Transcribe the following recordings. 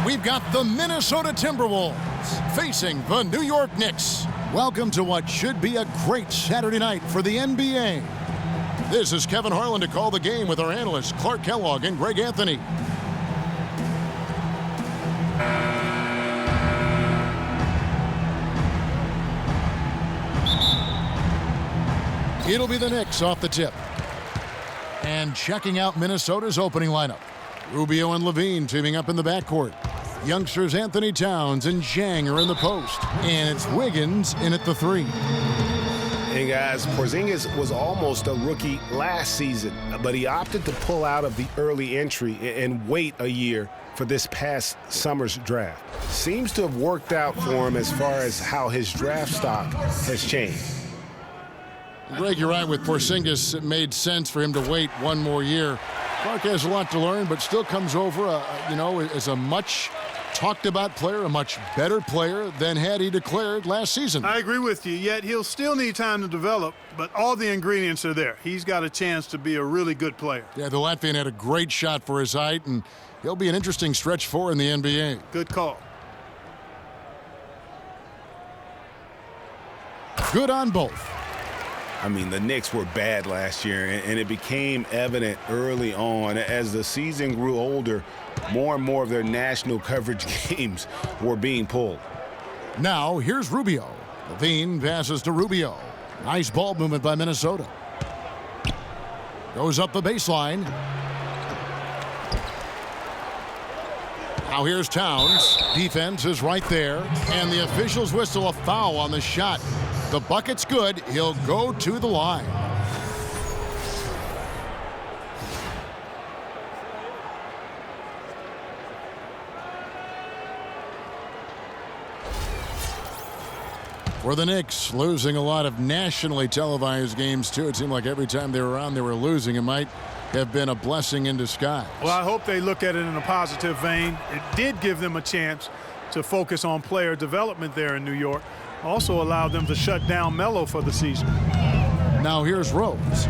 we've got the Minnesota Timberwolves facing the New York Knicks. Welcome to what should be a great Saturday night for the NBA. This is Kevin Harlan to call the game with our analysts Clark Kellogg and Greg Anthony. It'll be the Knicks off the tip. And checking out Minnesota's opening lineup. Rubio and Levine teaming up in the backcourt. Youngsters Anthony Towns and Zhang are in the post. And it's Wiggins in at the 3. Hey guys, Porzingis was almost a rookie last season, but he opted to pull out of the early entry and wait a year for this past summer's draft. Seems to have worked out for him as far as how his draft stock has changed. Greg, you're right with Porzingis. It made sense for him to wait one more year. Clark has a lot to learn, but still comes over, as a much talked about player, a much better player than had he declared last season. I agree with you, yet he'll still need time to develop, but all the ingredients are there. He's got a chance to be a really good player. Yeah, the Latvian had a great shot for his height, and he'll be an interesting stretch 4 in the NBA. Good call. Good on both. I mean, the Knicks were bad last year, and it became evident early on. As the season grew older, more and more of their national coverage games were being pulled. Now, here's Rubio. Levine passes to Rubio. Nice ball movement by Minnesota. Goes up the baseline. Now here's Towns. Defense is right there, and the officials whistle a foul on the shot. The bucket's good. He'll go to the line. For the Knicks, losing a lot of nationally televised games, too. It seemed like every time they were on, they were losing. It might have been a blessing in disguise. Well, I hope they look at it in a positive vein. It did give them a chance to focus on player development there in New York. Also allowed them to shut down Melo for the season. Now here's Rose.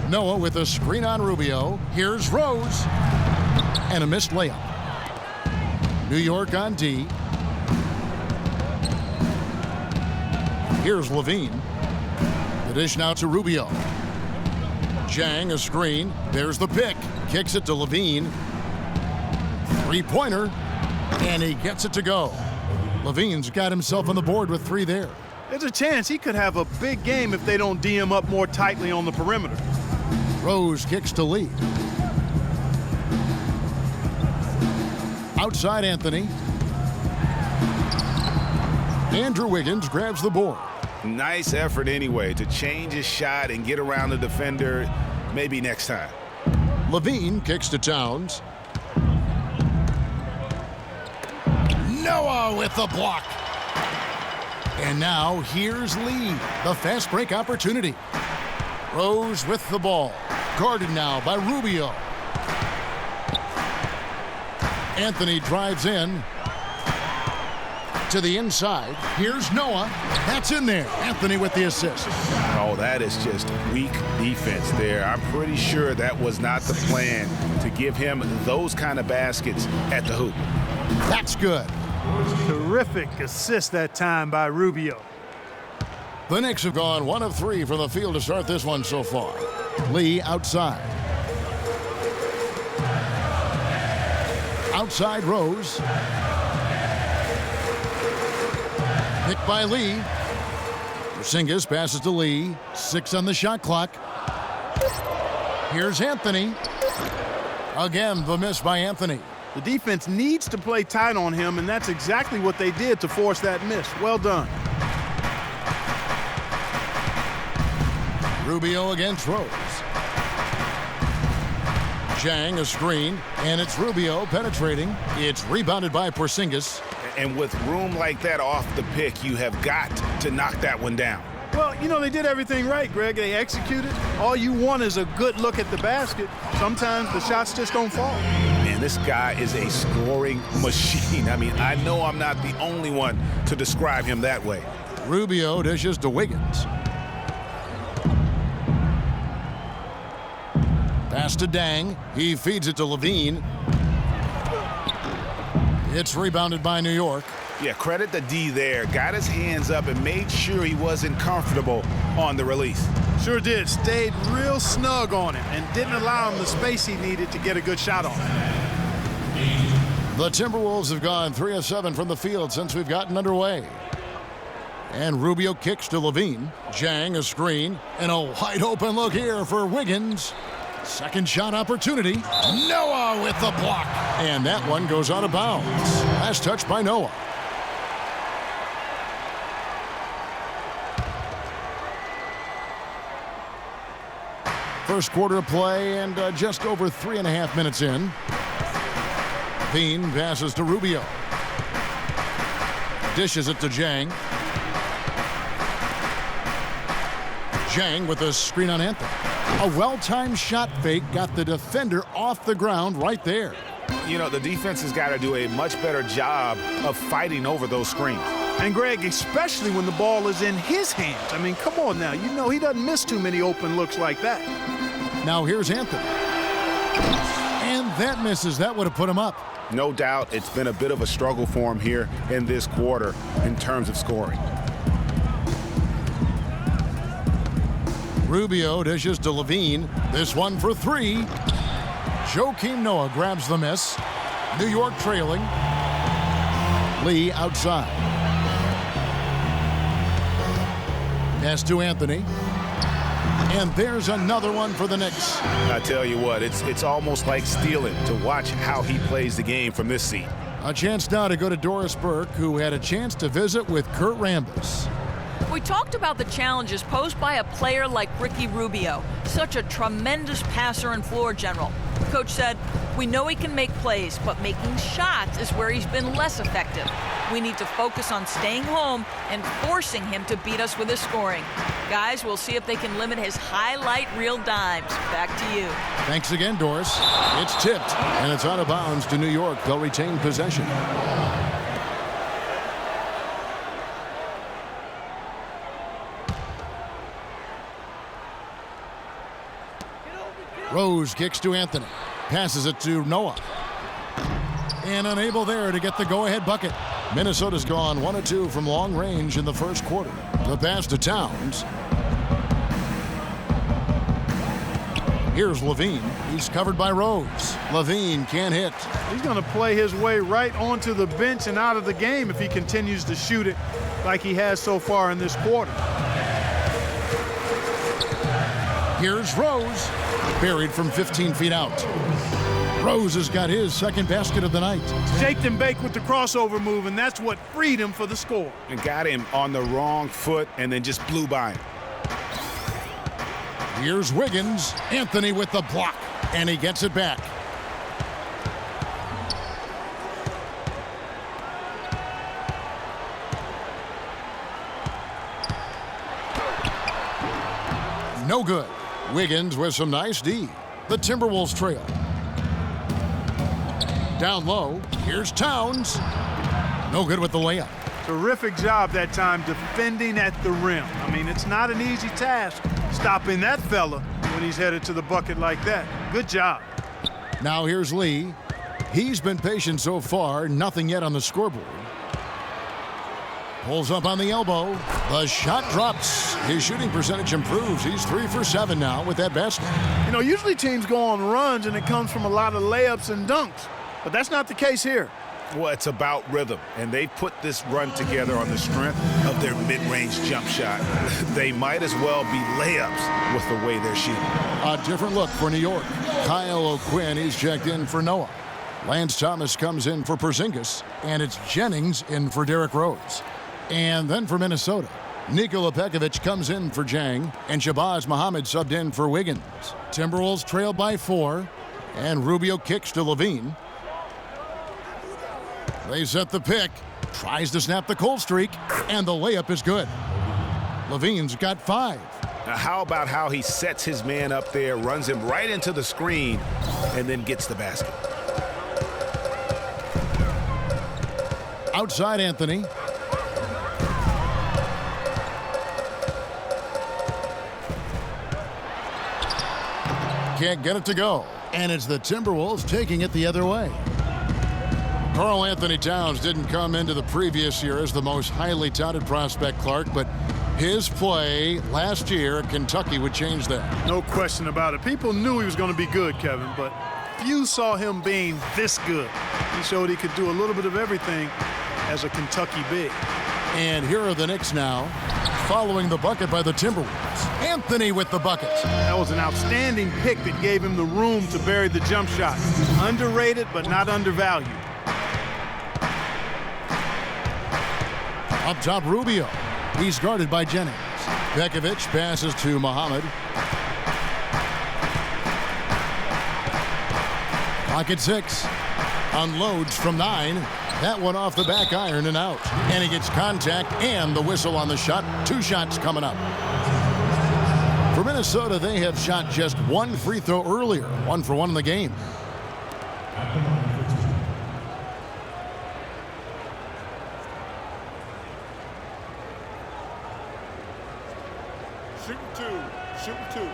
Noah with a screen on Rubio. Here's Rose. And a missed layup. New York on D. Here's Levine. The dish now to Rubio. Zhang, a screen. There's the pick. Kicks it to Levine. Three-pointer. And he gets it to go. Levine's got himself on the board with 3 there. There's a chance he could have a big game if they don't D him up more tightly on the perimeter. Rose kicks to lead. Outside Anthony. Andrew Wiggins grabs the board. Nice effort anyway to change his shot and get around the defender maybe next time. Levine kicks to Towns. Noah with the block. And now here's Lee, the fast break opportunity. Rose with the ball. Guarded now by Rubio. Anthony drives in to the inside. Here's Noah. That's in there. Anthony with the assist. Oh, that is just weak defense there. I'm pretty sure that was not the plan to give him those kind of baskets at the hoop. That's good. Terrific assist that time by Rubio. The Knicks have gone 1 of 3 from the field to start this one so far. Lee outside. Outside Rose. Picked by Lee. Porzingis passes to Lee. 6 on the shot clock. Here's Anthony. Again, the miss by Anthony. The defense needs to play tight on him, and that's exactly what they did to force that miss. Well done. Rubio against Rose. Zhang a screen, and it's Rubio penetrating. It's rebounded by Porzingis. And with room like that off the pick, you have got to knock that one down. Well, they did everything right, Greg. They executed. All you want is a good look at the basket. Sometimes the shots just don't fall. Man, this guy is a scoring machine. I mean, I know I'm not the only one to describe him that way. Rubio dishes to Wiggins. Pass to Dang. He feeds it to Levine. It's rebounded by New York. Yeah, credit the D there. Got his hands up and made sure he wasn't comfortable on the release. Sure did. Stayed real snug on him and didn't allow him the space he needed to get a good shot on. The Timberwolves have gone 3 of 7 from the field since we've gotten underway. And Rubio kicks to Levine. Jang a screen. And a wide open look here for Wiggins. Second shot opportunity. Noah with the block. And that one goes out of bounds. Last touch by Noah. First quarter of play and just over 3.5 minutes in. Bean passes to Rubio. Dishes it to Jang. Jang with a screen on Anthony. A well-timed shot fake got the defender off the ground right there. You know, the defense has got to do a much better job of fighting over those screens. And Greg, especially when the ball is in his hands. I mean, come on now. You know he doesn't miss too many open looks like that. Now here's Anthony. And that misses. That would have put him up. No doubt it's been a bit of a struggle for him here in this quarter in terms of scoring. Rubio dishes to Levine. This one for 3. Joakim Noah grabs the miss. New York trailing. Lee outside. Pass to Anthony. And there's another one for the Knicks. I tell you what, it's almost like stealing to watch how he plays the game from this seat. A chance now to go to Doris Burke, who had a chance to visit with Kurt Rambis. We talked about the challenges posed by a player like Ricky Rubio, such a tremendous passer and floor general. The coach said, we know he can make plays, but making shots is where he's been less effective. We need to focus on staying home and forcing him to beat us with his scoring. Guys, we'll see if they can limit his highlight reel dimes. Back to you. Thanks again, Doris. It's tipped, and it's out of bounds to New York. They'll retain possession. Rose kicks to Anthony. Passes it to Noah. And unable there to get the go-ahead bucket. Minnesota's gone 1 of 2 from long range in the first quarter. The pass to Towns. Here's Levine. He's covered by Rose. Levine can't hit. He's going to play his way right onto the bench and out of the game if he continues to shoot it like he has so far in this quarter. Here's Rose. Buried from 15 feet out. Rose has got his second basket of the night. Shaked and baked with the crossover move, and that's what freed him for the score. And got him on the wrong foot and then just blew by him. Here's Wiggins. Anthony with the block. And he gets it back. No good. Wiggins with some nice D. The Timberwolves trail. Down low. Here's Towns. No good with the layup. Terrific job that time defending at the rim. I mean, it's not an easy task stopping that fella when he's headed to the bucket like that. Good job. Now here's Lee. He's been patient so far. Nothing yet on the scoreboard. Pulls up on the elbow. The shot drops. His shooting percentage improves. He's 3 for 7 now with that basket. You know, usually teams go on runs and it comes from a lot of layups and dunks. But that's not the case here. Well, it's about rhythm, and they put this run together on the strength of their mid-range jump shot. They might as well be layups with the way they're shooting. A different look for New York. Kyle O'Quinn, he's checked in for Noah. Lance Thomas comes in for Porzingis, and it's Jennings in for Derrick Rose. And then for Minnesota, Nikola Pekovic comes in for Jang, and Shabazz Muhammad subbed in for Wiggins. Timberwolves trail by 4, and Rubio kicks to Levine. They set the pick, tries to snap the cold streak, and the layup is good. Levine's got 5. Now, how about how he sets his man up there, runs him right into the screen, and then gets the basket? Outside Anthony. Can't get it to go. And it's the Timberwolves taking it the other way. Karl Anthony Towns didn't come into the previous year as the most highly touted prospect, Clark, but his play last year at Kentucky would change that. No question about it. People knew he was going to be good, Kevin, but few saw him being this good. He showed he could do a little bit of everything as a Kentucky big. And here are the Knicks now, following the bucket by the Timberwolves. Anthony with the bucket. That was an outstanding pick that gave him the room to bury the jump shot. Underrated, but not undervalued. Up top, Rubio. He's guarded by Jennings. Pekovic passes to Muhammad. Pocket 6. Unloads from 9. That one off the back iron and out. And he gets contact and the whistle on the shot. 2 shots coming up. For Minnesota, they have shot just 1 free throw earlier. 1 for 1 in the game. Shooting 2. Shooting 2.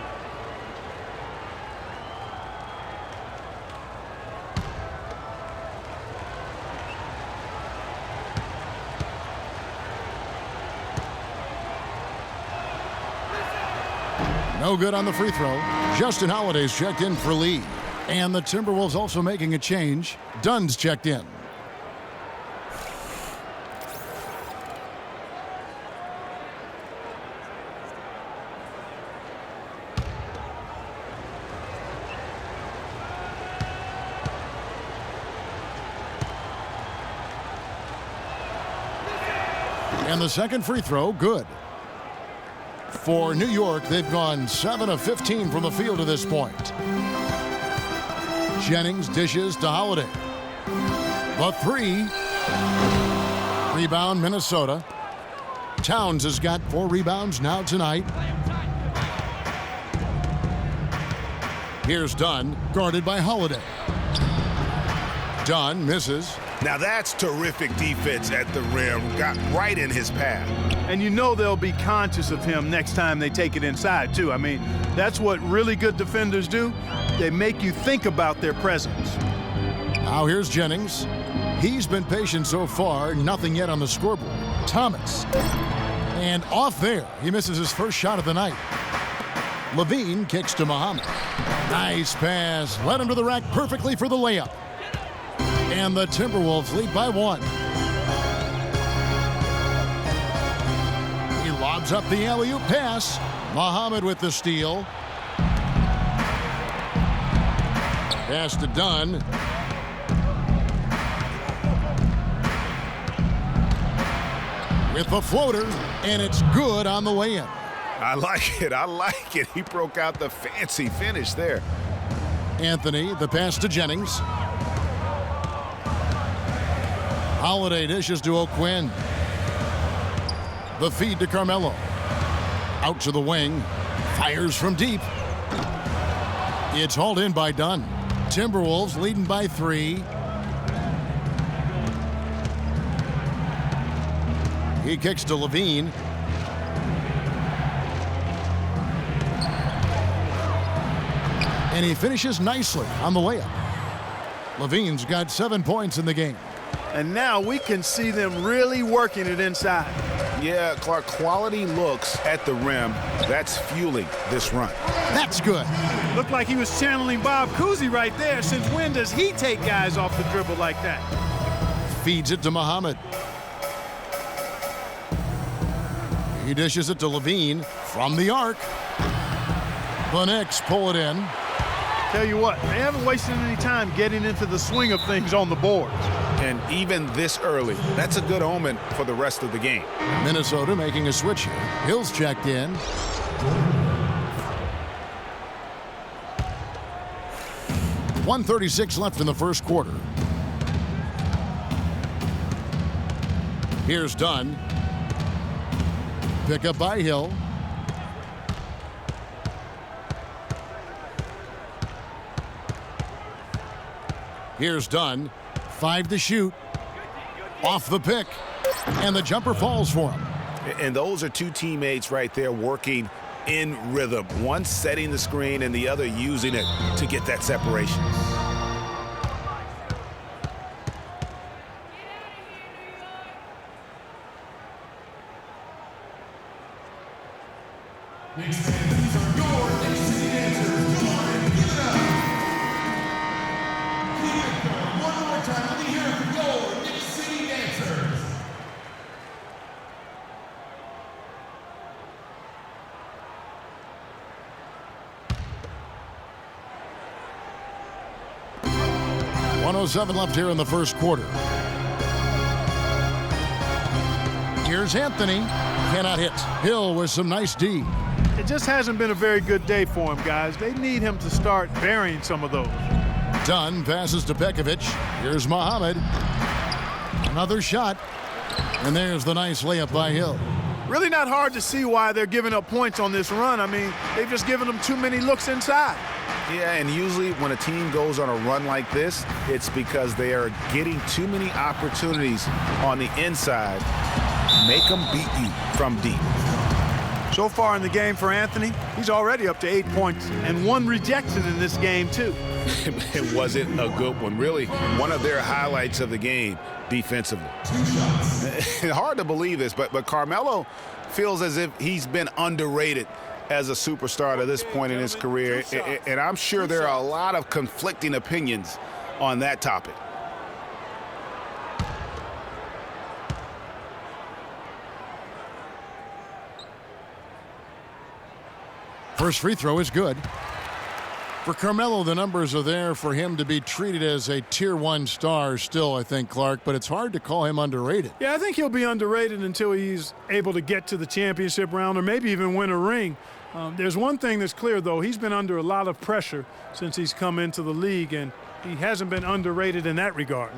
No good on the free throw. Justin Holiday's checked in for Lee. And the Timberwolves also making a change. Dunn's checked in. And the second free throw, good. For New York, they've gone 7 of 15 from the field to this point. Jennings dishes to Holiday. The 3. Rebound, Minnesota. Towns has got 4 rebounds now tonight. Here's Dunn, guarded by Holiday. Dunn misses. Now that's terrific defense at the rim. Got right in his path. And you know they'll be conscious of him next time they take it inside, too. I mean, that's what really good defenders do. They make you think about their presence. Now here's Jennings. He's been patient so far. Nothing yet on the scoreboard. Thomas. And off there. He misses his first shot of the night. Levine kicks to Muhammad. Nice pass. Led him to the rack perfectly for the layup. And the Timberwolves lead by 1. He lobs up the alley-oop pass. Muhammad with the steal. Pass to Dunn. With the floater, and it's good on the way in. I like it. I like it. He broke out the fancy finish there. Anthony, the pass to Jennings. Holiday dishes to O'Quinn. The feed to Carmelo. Out to the wing. Fires from deep. It's hauled in by Dunn. Timberwolves leading by 3. He kicks to Levine. And he finishes nicely on the layup. Levine's got 7 points in the game. And now we can see them really working it inside. Yeah, Clark, quality looks at the rim. That's fueling this run. That's good. Looked like he was channeling Bob Cousy right there. Since when does he take guys off the dribble like that? Feeds it to Muhammad. He dishes it to Levine from the arc. The Knicks pull it in. Tell you what, they haven't wasted any time getting into the swing of things on the boards. And even this early, that's a good omen for the rest of the game. Minnesota making a switch here. Hill's checked in. .136 left in the first quarter. Here's Dunn. Pick up by Hill. Here's Dunn. 5 to shoot. Off the pick. And the jumper falls for him. And those are 2 teammates right there working in rhythm. One setting the screen and the other using it to get that separation. Knicks fans, these are your Knicks City dancers. Come on and give it up. Keep it going. One more time. Let me hear it for your Knicks City dancers. .107 left here in the first quarter. Here's Anthony. Cannot hit. Hill with some nice D. It just hasn't been a very good day for him, guys. They need him to start burying some of those. Dunn passes to Pekovic. Here's Muhammad. Another shot. And there's the nice layup by Hill. Really not hard to see why they're giving up points on this run. I mean, they've just given them too many looks inside. Yeah, and usually when a team goes on a run like this, it's because they are getting too many opportunities on the inside. Make them beat you from deep. So far in the game for Anthony, he's already up to 8 points and 1 rejection in this game, too. It wasn't a good one. Really, one of their highlights of the game defensively. Hard to believe this, but Carmelo feels as if he's been underrated as a superstar to this point in his career, and I'm sure there are a lot of conflicting opinions on that topic. First free throw is good. For Carmelo, the numbers are there for him to be treated as a Tier 1 star still, I think, Clark, but it's hard to call him underrated. Yeah, I think he'll be underrated until he's able to get to the championship round or maybe even win a ring. There's one thing that's clear, though. He's been under a lot of pressure since he's come into the league, and he hasn't been underrated in that regard.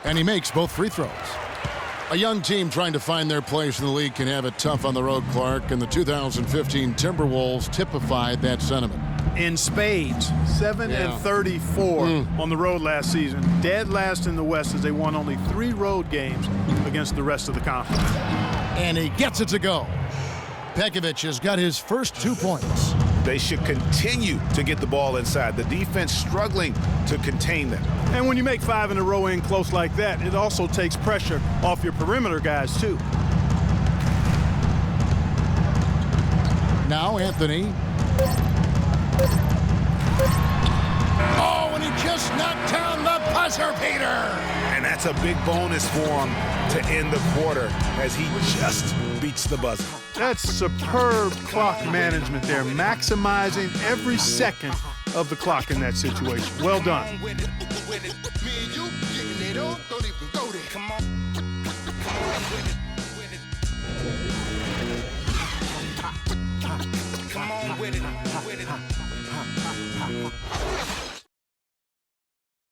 And he makes both free throws. A young team trying to find their place in the league can have it tough on the road, Clark, and the 2015 Timberwolves typified that sentiment. In spades, 7-34 on the road last season. Dead last in the West as they won only 3 road games against the rest of the conference. And he gets it to go. Pekovic has got his first 2 points. They should continue to get the ball inside. The defense struggling to contain them. And when you make 5 in a row in close like that, it also takes pressure off your perimeter guys, too. Now Anthony. Oh, and he just knocked down the buzzer beater. And that's a big bonus for him to end the quarter as he just beats the buzzer. That's superb clock management there, maximizing every second of the clock in that situation. Well done.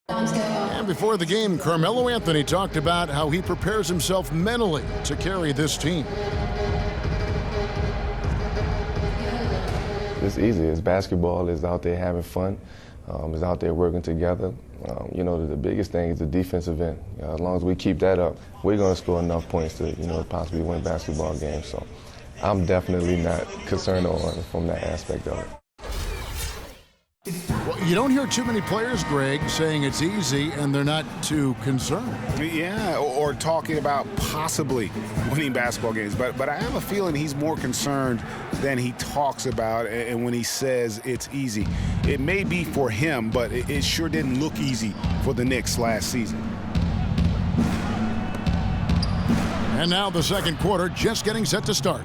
And before the game, Carmelo Anthony talked about how he prepares himself mentally to carry this team. It's easy. It's basketball. It's out there having fun. It's out there working together. You know, the biggest thing is the defensive end. As long as we keep that up, we're going to score enough points to, possibly win basketball games. So I'm definitely not concerned from that aspect of it. Well, you don't hear too many players, Greg, saying it's easy and they're not too concerned. Yeah, or talking about possibly winning basketball games. But I have a feeling he's more concerned than he talks about, and when he says it's easy. It may be for him, but it sure didn't look easy for the Knicks last season. And now the second quarter just getting set to start.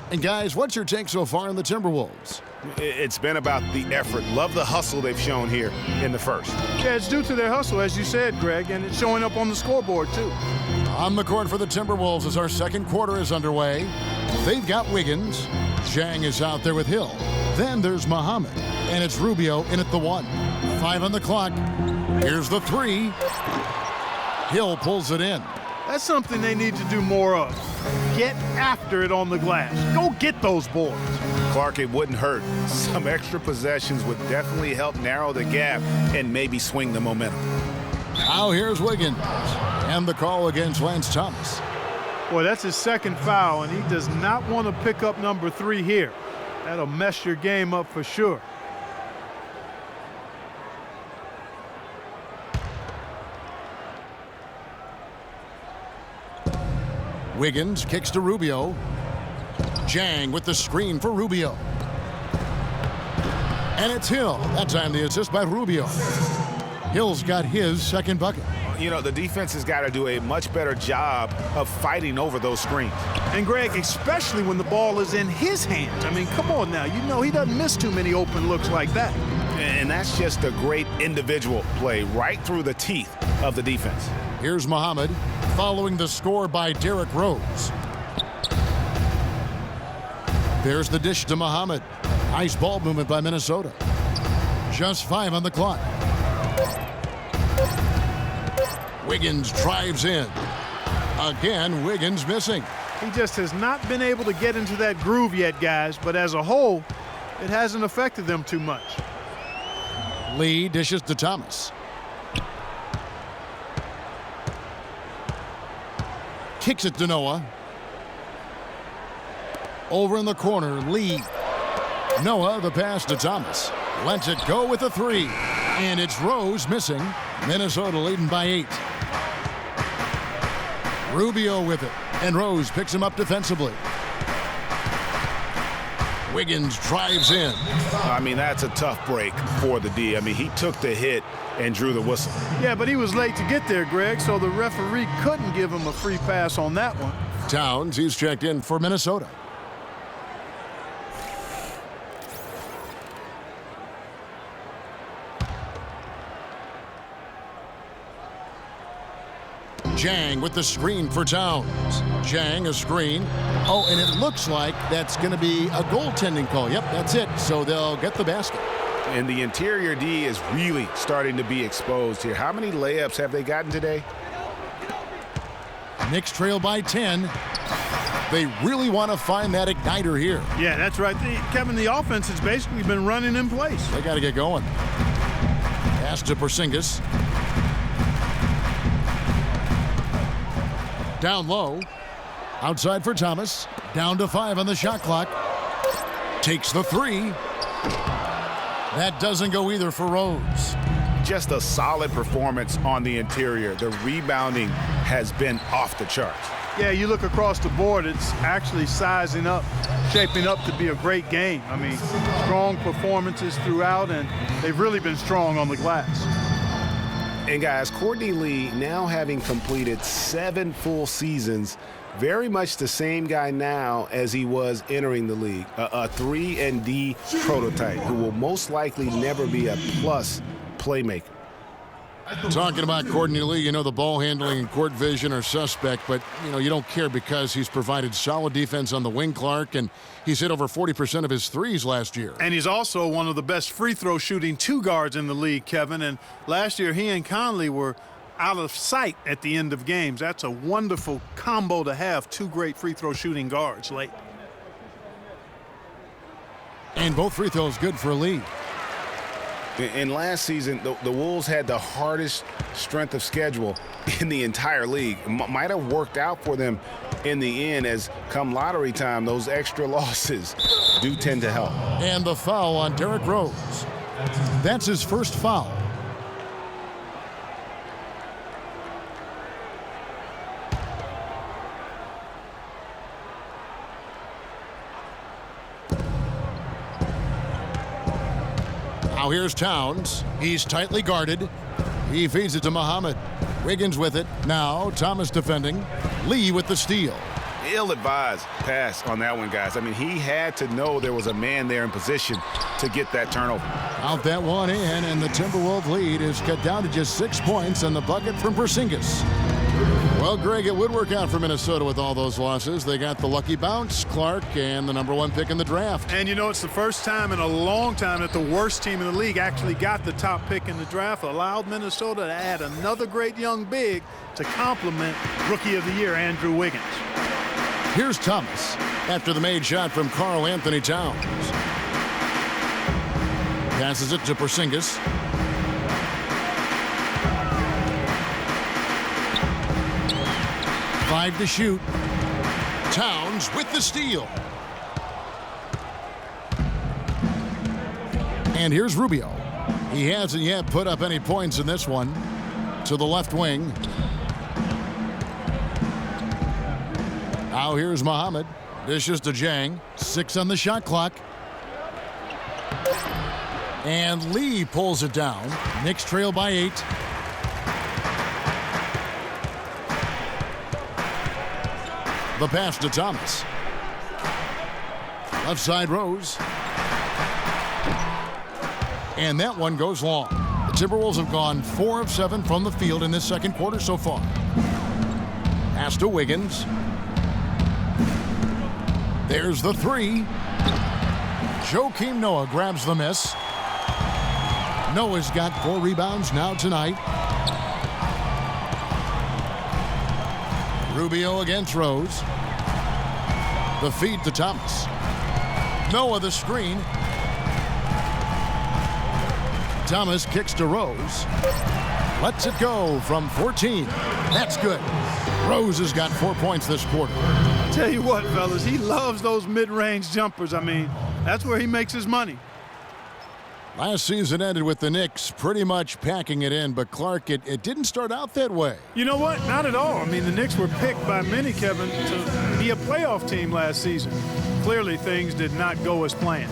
And guys, what's your take so far on the Timberwolves? It's been about the effort. Love the hustle they've shown here in the first. Yeah, it's due to their hustle, as you said, Greg, and it's showing up on the scoreboard, too. On the court for the Timberwolves as our second quarter is underway. They've got Wiggins. Zhang is out there with Hill. Then there's Muhammad. And it's Rubio in at the 1. 5 on the clock. Here's the 3. Hill pulls it in. That's something they need to do more of. Get after it on the glass. Go get those boards. Clark, it wouldn't hurt. Some extra possessions would definitely help narrow the gap and maybe swing the momentum. Now here's Wiggins. And the call against Lance Thomas. Boy, that's his second foul, and he does not want to pick up number 3 here. That'll mess your game up for sure. Wiggins kicks to Rubio. Jang with the screen for Rubio. And it's Hill. That time the assist by Rubio. Hill's got his second bucket. You know, the defense has got to do a much better job of fighting over those screens. And Greg, especially when the ball is in his hands. I mean, come on now. You know he doesn't miss too many open looks like that. And that's just a great individual play right through the teeth of the defense. Here's Muhammad following the score by Derrick Rose. There's the dish to Muhammad. Nice ball movement by Minnesota. Just 5 on the clock. Wiggins drives in. Again, Wiggins missing. He just has not been able to get into that groove yet, guys. But as a whole, it hasn't affected them too much. Lee dishes to Thomas. Kicks it to Noah. Over in the corner, Lee. Noah, the pass to Thomas. Lets it go with a 3. And it's Rose missing. Minnesota leading by 8. Rubio with it. And Rose picks him up defensively. Wiggins drives in. I mean, that's a tough break for the D. I mean, he took the hit and drew the whistle. Yeah, but he was late to get there, Greg, so the referee couldn't give him a free pass on that one. Towns, he's checked in for Minnesota. Jang with the screen for Towns. Jang a screen. Oh, and it looks like that's going to be a goaltending call. Yep, that's it. So they'll get the basket. And the interior D is really starting to be exposed here. How many layups have they gotten today? Knicks trail by 10. They really want to find that igniter here. Yeah, that's right. Kevin, the offense has basically been running in place. They got to get going. Pass to Porzingis. Down low. Outside for Thomas. Down to 5 on the shot clock. Takes the 3. That doesn't go either for Rose. Just a solid performance on the interior. The rebounding has been off the charts. Yeah, you look across the board, it's actually sizing up, shaping up to be a great game. I mean, strong performances throughout, and they've really been strong on the glass. And guys, Courtney Lee, now having completed 7 full seasons, very much the same guy now as he was entering the league. A 3-and-D prototype who will most likely never be a plus playmaker. Talking about Courtney Lee, you know the ball handling and court vision are suspect, but you don't care because he's provided solid defense on the wing, Clark, and he's hit over 40% of his threes last year. And he's also one of the best free throw shooting 2 guards in the league, Kevin. And last year he and Conley were out of sight at the end of games. That's a wonderful combo to have, 2 great free throw shooting guards late. And both free throws good for Lee. In last season, the Wolves had the hardest strength of schedule in the entire league. Might have worked out for them in the end, as come lottery time, those extra losses do tend to help. And the foul on Derrick Rose. That's his first foul. Now here's Towns. He's tightly guarded. He feeds it to Muhammad. Wiggins with it. Now Thomas defending. Lee with the steal. Ill-advised pass on that one, guys. I mean, he had to know there was a man there in position to get that turnover. Out that one in, and the Timberwolves lead is cut down to just 6 points on the bucket from Porzingis. Well, Greg, it would work out for Minnesota with all those losses. They got the lucky bounce, Clark, and the #1 pick in the draft. And it's the first time in a long time that the worst team in the league actually got the top pick in the draft, allowed Minnesota to add another great young big to complement Rookie of the Year, Andrew Wiggins. Here's Thomas after the made shot from Karl Anthony Towns. Passes it to Porzingis. Five to shoot. Towns with the steal. And here's Rubio. He hasn't yet put up any points in this one. To the left wing. Now here's Muhammad. Dishes to Jang. 6 on the shot clock. And Lee pulls it down. Knicks trail by 8. The pass to Thomas. Left side Rose. And that one goes long. The Timberwolves have gone 4 of 7 from the field in this second quarter so far. Pass to Wiggins. There's the 3. Joakim Noah grabs the miss. Noah's got 4 rebounds now tonight. Rubio against Rose. The feed to Thomas. Noah the screen. Thomas kicks to Rose. Lets it go from 14. That's good. Rose has got 4 points this quarter. Tell you what, fellas, he loves those mid-range jumpers. I mean, that's where he makes his money. Last season ended with the Knicks pretty much packing it in, but Clark, it didn't start out that way. You know what? Not at all. I mean, the Knicks were picked by many, Kevin, to be a playoff team last season. Clearly, things did not go as planned.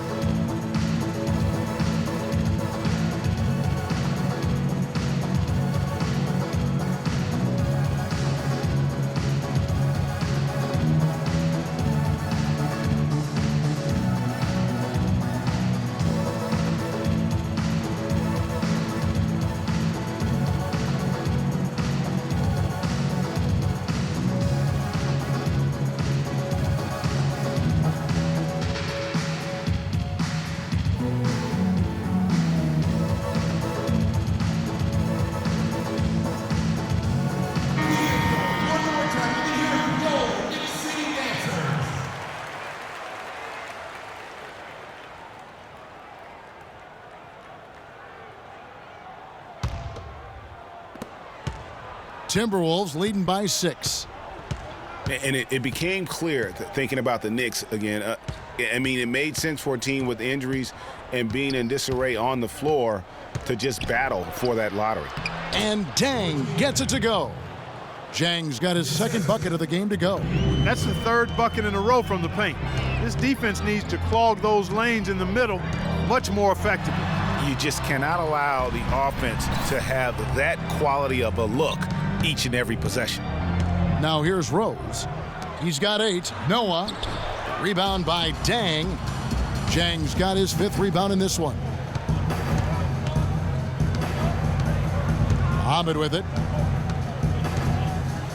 Timberwolves leading by 6. And it became clear, thinking about the Knicks again, I mean, it made sense for a team with injuries and being in disarray on the floor to just battle for that lottery. And Dang gets it to go. Jang's got his second bucket of the game to go. That's the 3rd bucket in a row from the paint. This defense needs to clog those lanes in the middle much more effectively. You just cannot allow the offense to have that quality of a look each and every possession. Now here's Rose. He's got 8. Noah. Rebound by Dang. Jang's got his 5th rebound in this one. Muhammad with it.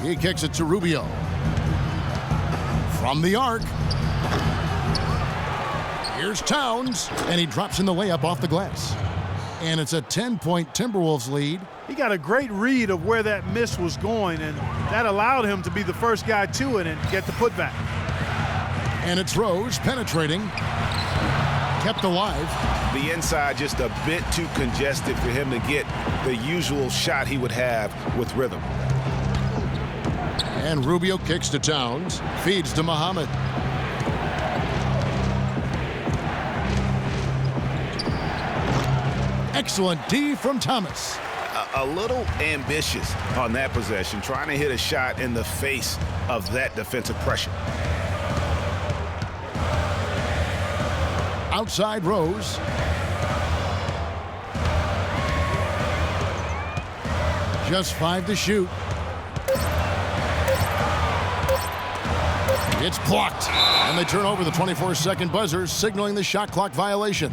He kicks it to Rubio. From the arc. Here's Towns. And he drops in the layup off the glass. And it's a 10-point Timberwolves lead. He got a great read of where that miss was going, and that allowed him to be the first guy to it and get the putback. And it's Rose penetrating. Kept alive. The inside just a bit too congested for him to get the usual shot he would have with rhythm. And Rubio kicks to Towns. Feeds to Muhammad. Excellent D from Thomas. A little ambitious on that possession, trying to hit a shot in the face of that defensive pressure. Outside Rose. Just 5 to shoot. It's blocked. And they turn over the 24-second buzzer, signaling the shot clock violation.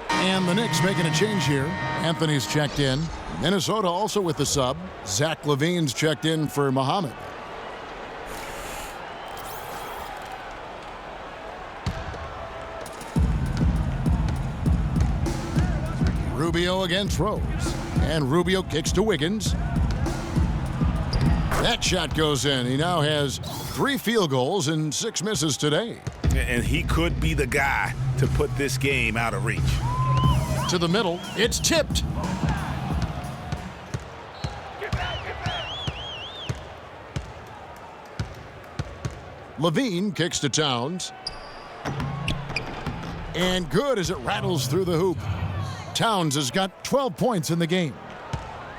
And the Knicks making a change here. Anthony's checked in. Minnesota also with the sub. Zach LaVine's checked in for Muhammad. Rubio against Rose. And Rubio kicks to Wiggins. That shot goes in. He now has 3 field goals and 6 misses today. And he could be the guy to put this game out of reach. To the middle. It's tipped. LaVine kicks to Towns. And good as it rattles through the hoop. Towns has got 12 points in the game.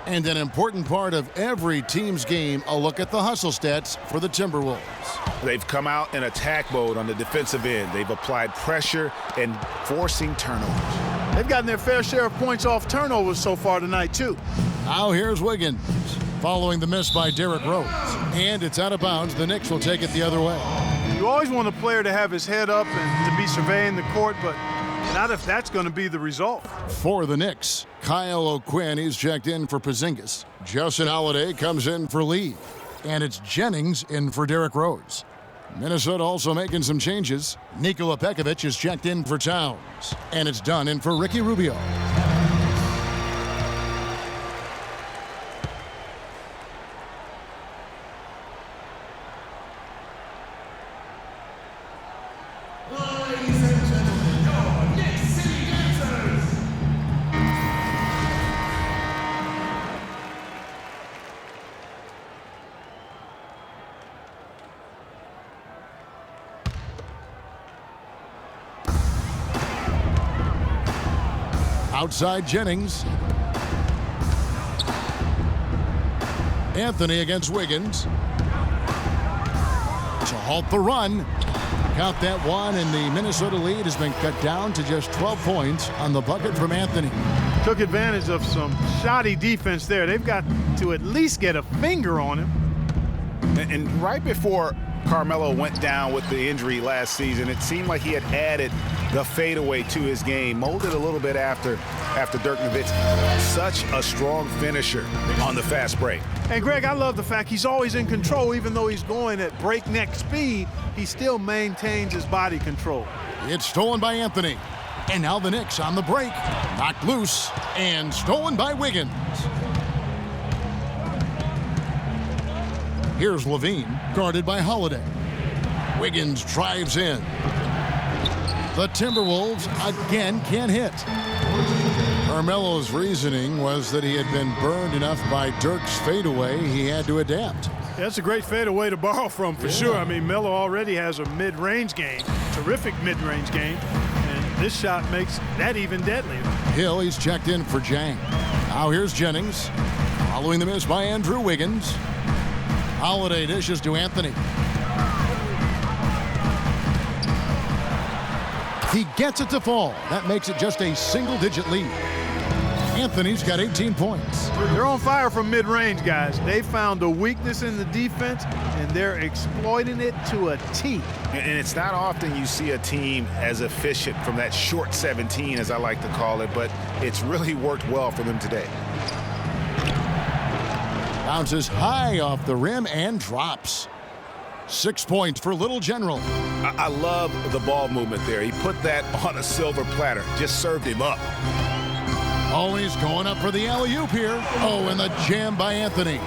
And an important part of every team's game, a look at the hustle stats for the Timberwolves. They've come out in attack mode on the defensive end. They've applied pressure and forcing turnovers. They've gotten their fair share of points off turnovers so far tonight, too. Now here's Wiggins, following the miss by Derrick Rose. And it's out of bounds. The Knicks will take it the other way. You always want a player to have his head up and to be surveying the court, but not if that's going to be the result. For the Knicks, Kyle O'Quinn, he's checked in for Porzingis. Justin Holiday comes in for Lee. And it's Jennings in for Derrick Rose. Minnesota also making some changes. Nikola Pekovic is checked in for Towns. And it's Dunn in for Ricky Rubio. Ladies and gentlemen, your Knicks City Dancers. Outside Jennings. Anthony against Wiggins. To halt the run. Count that one, and the Minnesota lead has been cut down to just 12 points on the bucket from Anthony. Took advantage of some shoddy defense there. They've got to at least get a finger on him. And right before Carmelo went down with the injury last season, it seemed like he had added the fadeaway to his game, molded a little bit after Dirk Nowitzki. Such a strong finisher on the fast break. And Greg, I love the fact he's always in control. Even though he's going at breakneck speed, he still maintains his body control. It's stolen by Anthony. And now the Knicks on the break. Knocked loose and stolen by Wiggins. Here's Levine, guarded by Holiday. Wiggins drives in. The Timberwolves again can't hit. Carmelo's reasoning was that he had been burned enough by Dirk's fadeaway, he had to adapt. That's a great fadeaway to borrow from for sure. I mean, Melo already has a mid-range game, terrific mid-range game, and this shot makes that even deadlier. Hill, he's checked in for Jang. Now here's Jennings, following the miss by Andrew Wiggins. Holiday dishes to Anthony. He gets it to fall. That makes it just a single-digit lead. Anthony's got 18 points. They're on fire from mid-range, guys. They found a weakness in the defense, and they're exploiting it to a T. And it's not often you see a team as efficient from that short 17, as I like to call it, but it's really worked well for them today. Bounces high off the rim and drops. 6 points for Little General. I love the ball movement there. He put that on a silver platter, just served him up. Oh, he's going up for the alley-oop here. Oh, and the jam by Anthony.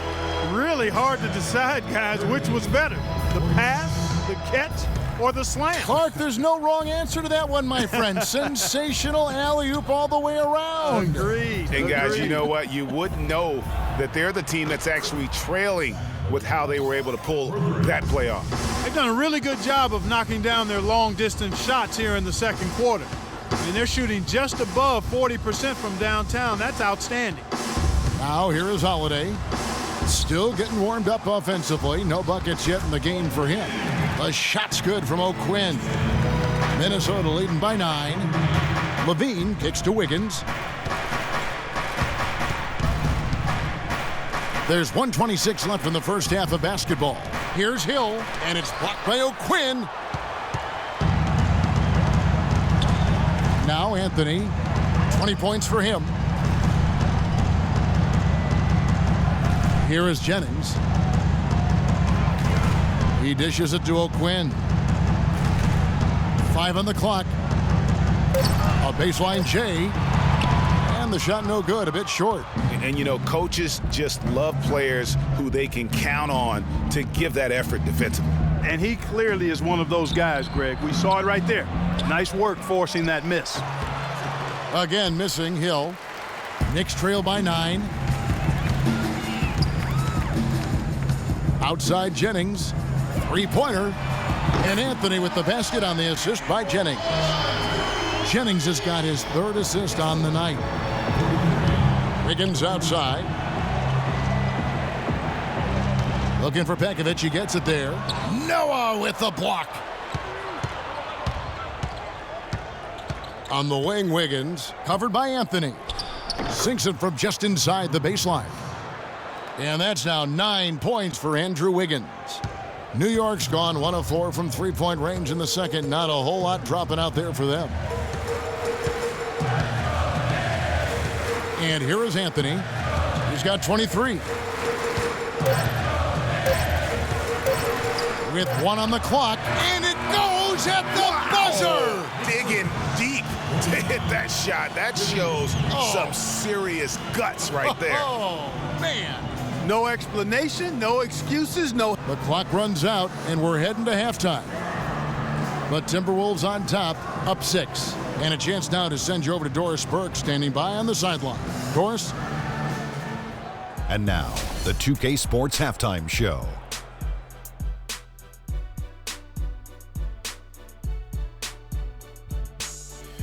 Really hard to decide, guys, which was better, the pass, the catch, or the slam. Clark, there's no wrong answer to that one, my friend. Sensational alley-oop all the way around. Agreed. And guys, you know what? You wouldn't know that they're the team that's actually trailing with how they were able to pull that play off. They've done a really good job of knocking down their long-distance shots here in the second quarter. I mean, they're shooting just above 40% from downtown. That's outstanding. Now here is Holiday. Still getting warmed up offensively. No buckets yet in the game for him. The shot's good from O'Quinn. Minnesota leading by 9. Levine kicks to Wiggins. There's 1:26 left in the first half of basketball. Here's Hill, and it's blocked by O'Quinn. Now Anthony, 20 points for him. Here is Jennings. He dishes it to O'Quinn. 5 on the clock. A baseline J. And the shot no good, a bit short. And, you know, coaches just love players who they can count on to give that effort defensively. And he clearly is one of those guys, Greg. We saw it right there. Nice work forcing that miss. Again, missing Hill. Knicks trail by 9. Outside Jennings. Three-pointer. And Anthony with the basket on the assist by Jennings. Jennings has got his 3rd assist on the night. Wiggins outside. Looking for Pekovic. He gets it there. Noah with the block. On the wing, Wiggins, covered by Anthony. Sinks it from just inside the baseline. And that's now 9 points for Andrew Wiggins. New York's gone 1 of 4 from three-point range in the second. Not a whole lot dropping out there for them. And here is Anthony. He's got 23. With 1 on the clock, and it goes at the buzzer! Digging deep to hit that shot. That shows some serious guts right there. Oh, man. No explanation, no excuses, no. The clock runs out, and we're heading to halftime. But Timberwolves on top, up 6. And a chance now to send you over to Doris Burke, standing by on the sideline. Doris? And now, the 2K Sports Halftime Show.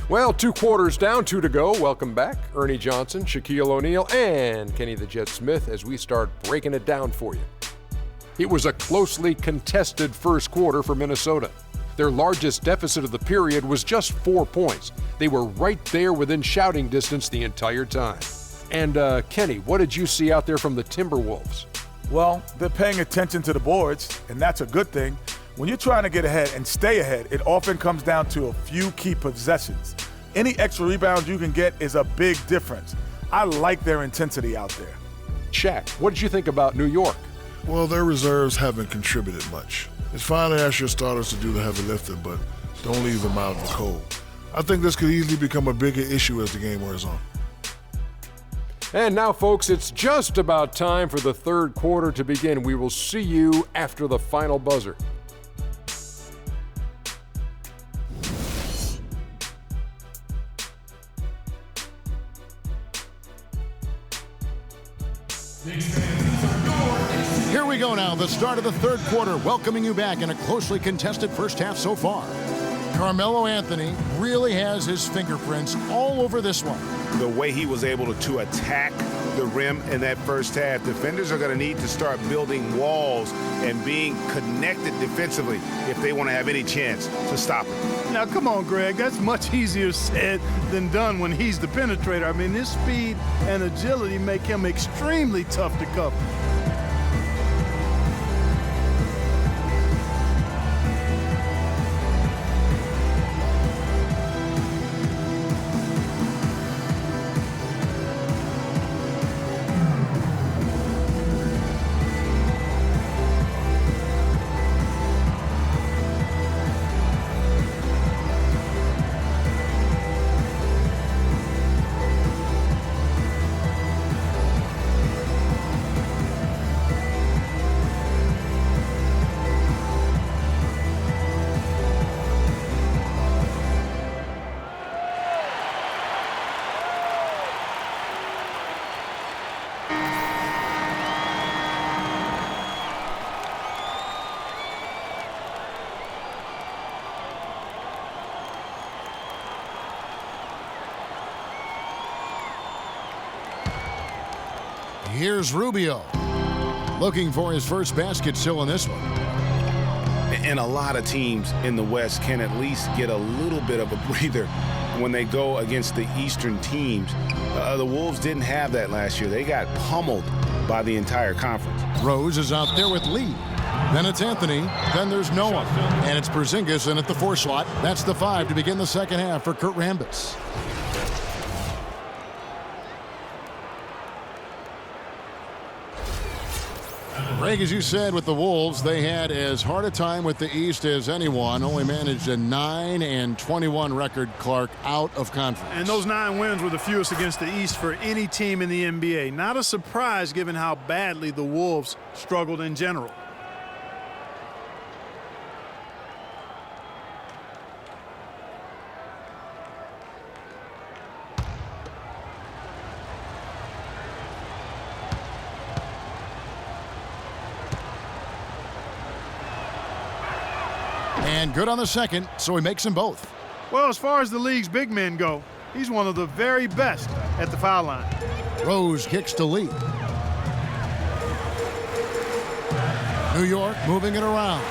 Well, 2 quarters down, 2 to go. Welcome back, Ernie Johnson, Shaquille O'Neal, and Kenny the Jet Smith as we start breaking it down for you. It was a closely contested first quarter for Minnesota. Their largest deficit of the period was just 4 points. They were right there within shouting distance the entire time. And Kenny, what did you see out there from the Timberwolves? Well, they're paying attention to the boards, and that's a good thing. When you're trying to get ahead and stay ahead, it often comes down to a few key possessions. Any extra rebounds you can get is a big difference. I like their intensity out there. Shaq, what did you think about New York? Well, their reserves haven't contributed much. It's fine to ask your starters to do the heavy lifting, but don't leave them out in the cold. I think this could easily become a bigger issue as the game wears on. And now, folks, it's just about time for the third quarter to begin. We will see you after the final buzzer. Here we go now, the start of the third quarter, welcoming you back in a closely contested first half so far. Carmelo Anthony really has his fingerprints all over this one. The way he was able to attack the rim in that first half, defenders are going to need to start building walls and being connected defensively if they want to have any chance to stop him. Now, come on, Greg. That's much easier said than done when he's the penetrator. I mean, his speed and agility make him extremely tough to cover. Here's Rubio, looking for his first basket still in this one. And a lot of teams in the West can at least get a little bit of a breather when they go against the Eastern teams. The Wolves didn't have that last year. They got pummeled by the entire conference. Rose is out there with Lee. Then it's Anthony. Then there's Noah. And it's Porzingis in at the 4 slot. That's the 5 to begin the second half for Kurt Rambis. Greg, as you said, with the Wolves, they had as hard a time with the East as anyone. Only managed a 9-21 record, Clark, out of conference. And those 9 wins were the fewest against the East for any team in the NBA. Not a surprise given how badly the Wolves struggled in general. And good on the second, so he makes them both. Well, as far as the league's big men go, he's one of the very best at the foul line. Rose kicks to Lee. New York moving it around.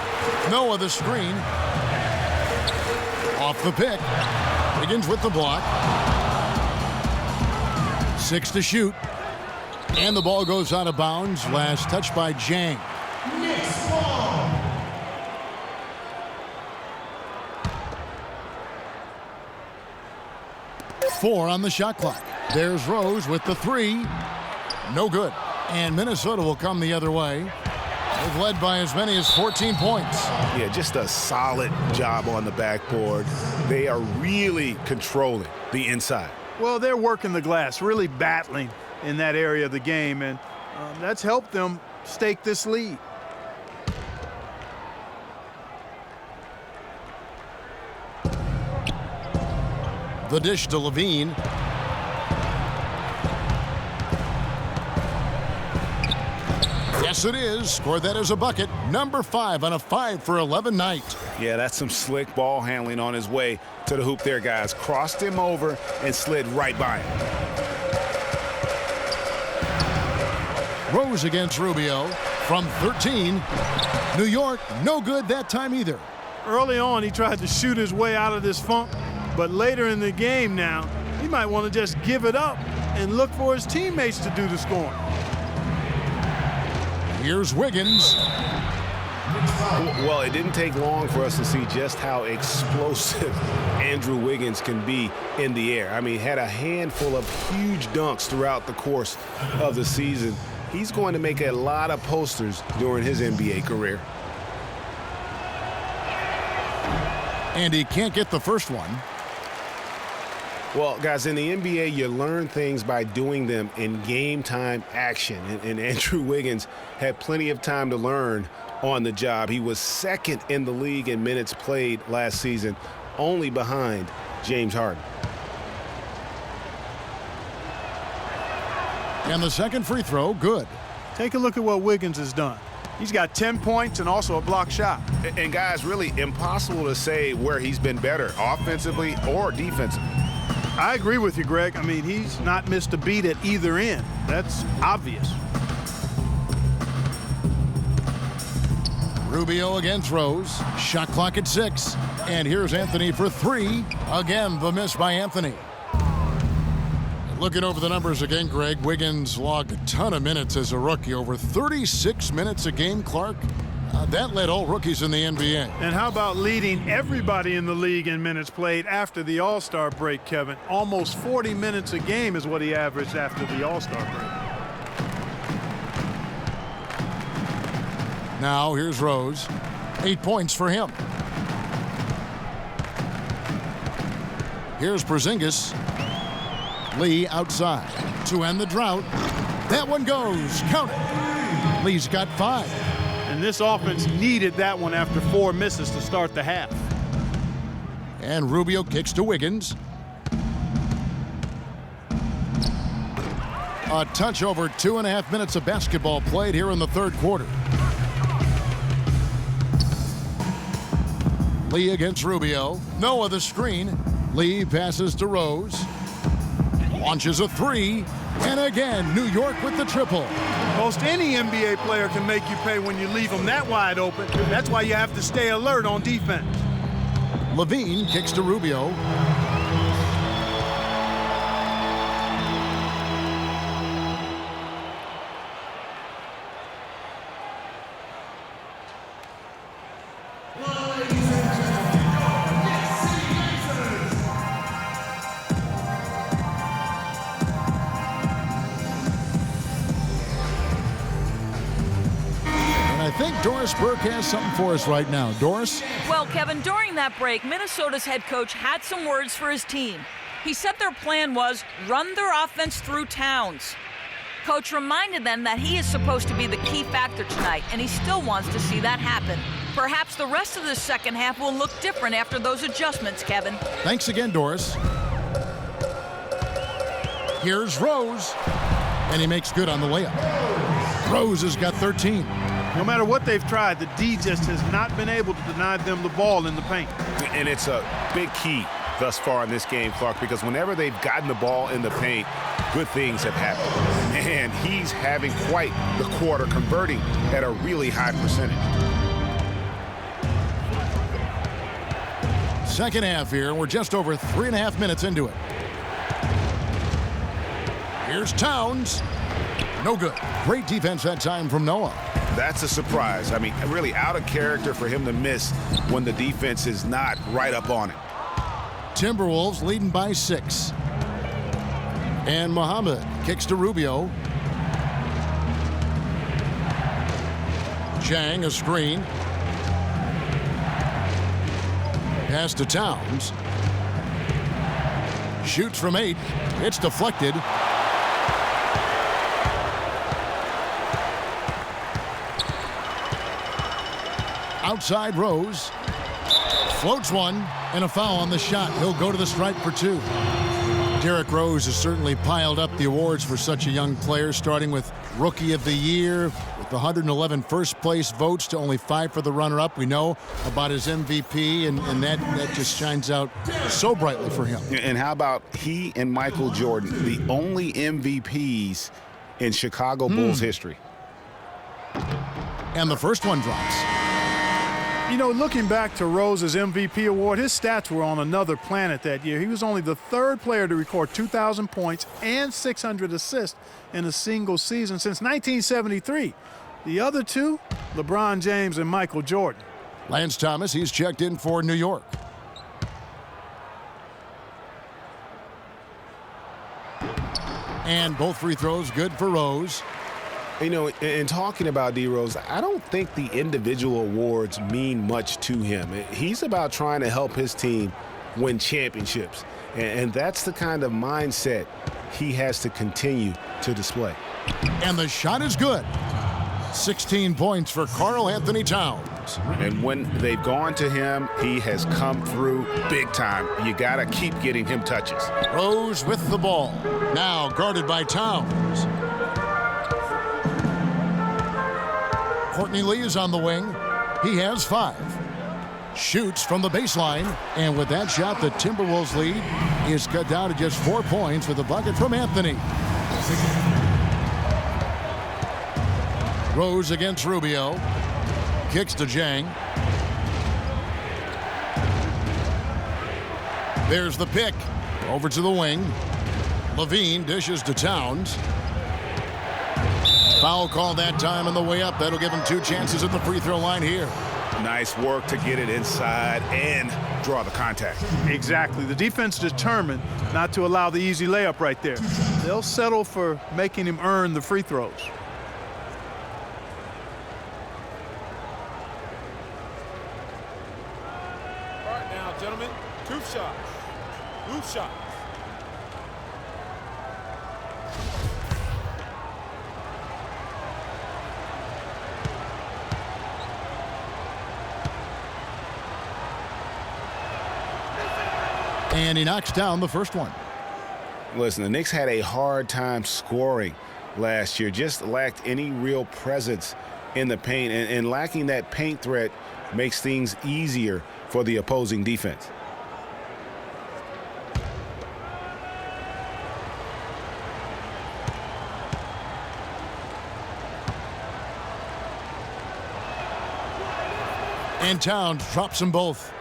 Noah the screen. Off the pick. Wiggins with the block. 6 to shoot. And the ball goes out of bounds. Last touch by Jang. Knicks ball. Four on the shot clock. There's Rose with the three. No good. And Minnesota will come the other way. They've led by as many as 14 points. Yeah, just a solid job on the backboard. They are really controlling the inside. Well, they're working the glass, really battling in that area of the game, and that's helped them stake this lead. The dish to Levine. Yes, it is. Scored that as a bucket. Number 5 on a 5 for 11 night. Yeah, that's some slick ball handling on his way to the hoop there, guys. Crossed him over and slid right by him. Rose against Rubio from 13. New York, no good that time either. Early on, he tried to shoot his way out of this funk, but later in the game now, he might want to just give it up and look for his teammates to do the scoring. Here's Wiggins. Well, it didn't take long for us to see just how explosive Andrew Wiggins can be in the air. I mean, had a handful of huge dunks throughout the course of the season. He's going to make a lot of posters during his NBA career. And he can't get the first one. Well, guys, in the NBA, you learn things by doing them in game-time action. And Andrew Wiggins had plenty of time to learn on the job. He was second in the league in minutes played last season, only behind James Harden. And the second free throw, good. Take a look at what Wiggins has done. He's got 10 points and also a block shot. And guys, really impossible to say where he's been better, offensively or defensively. I agree with you, Greg. I mean, he's not missed a beat at either end. That's obvious. Rubio against Rose. Shot clock at 6. And here's Anthony for 3. Again, the miss by Anthony. Looking over the numbers again, Greg, Wiggins logged a ton of minutes as a rookie, over 36 minutes a game, Clark. That led all rookies in the NBA. And how about leading everybody in the league in minutes played after the All-Star break, Kevin? Almost 40 minutes a game is what he averaged after the All-Star break. Now here's Rose. 8 points for him. Here's Porzingis. Lee outside to end the drought. That one goes. Count it. Lee's got 5. And this offense needed that one after 4 misses to start the half. And Rubio kicks to Wiggins. A touch over 2.5 minutes of basketball played here in the third quarter. Lee against Rubio. Noah the screen. Lee passes to Rose. Launches a 3, and again, New York with the triple. Most any NBA player can make you pay when you leave them that wide open. That's why you have to stay alert on defense. Levine kicks to Rubio. Doris Burke has something for us right now. Doris? Well, Kevin, during that break, Minnesota's head coach had some words for his team. He said their plan was run their offense through Towns. Coach reminded them that he is supposed to be the key factor tonight, and he still wants to see that happen. Perhaps the rest of the second half will look different after those adjustments, Kevin. Thanks again, Doris. Here's Rose, and he makes good on the layup. Rose has got 13. No matter what they've tried, the D just has not been able to deny them the ball in the paint. And it's a big key thus far in this game, Clark, because whenever they've gotten the ball in the paint, good things have happened. And he's having quite the quarter, converting at a really high percentage. Second half here. We're just over 3.5 minutes into it. Here's Towns. No good. Great defense that time from Noah. That's a surprise. I mean, really out of character for him to miss when the defense is not right up on him. Timberwolves leading by 6. And Muhammad kicks to Rubio. Chang, a screen. Pass to Towns. Shoots from 8. It's deflected. Outside Rose. Floats one, and a foul on the shot. He'll go to the stripe for 2. Derrick Rose has certainly piled up the awards for such a young player, starting with Rookie of the Year, with 111 first-place votes to only 5 for the runner-up. We know about his MVP, and that just shines out so brightly for him. And how about he and Michael Jordan, the only MVPs in Chicago Bulls history? And the first one drops. You know, looking back to Rose's MVP award, his stats were on another planet that year. He was only the 3rd player to record 2,000 points and 600 assists in a single season since 1973. The other 2, LeBron James and Michael Jordan. Lance Thomas, he's checked in for New York. And both free throws good for Rose. You know, in talking about D. Rose, I don't think the individual awards mean much to him. He's about trying to help his team win championships. And that's the kind of mindset he has to continue to display. And the shot is good. 16 points for Karl Anthony Towns. And when they've gone to him, he has come through big time. You got to keep getting him touches. Rose with the ball. Now guarded by Towns. Courtney Lee is on the wing. He has 5. Shoots from the baseline. And with that shot, the Timberwolves lead is cut down to just 4 points with a bucket from Anthony. Rose against Rubio. Kicks to Jang. There's the pick. Over to the wing. Levine dishes to Towns. Foul call that time on the way up. That'll give him 2 chances at the free throw line here. Nice work to get it inside and draw the contact. Exactly. The defense determined not to allow the easy layup right there. They'll settle for making him earn the free throws. All right now, gentlemen, 2 shots. 2 shots. And he knocks down the first one. Listen, the Knicks had a hard time scoring last year, just lacked any real presence in the paint, and lacking that paint threat makes things easier for the opposing defense. And Towns drops them both.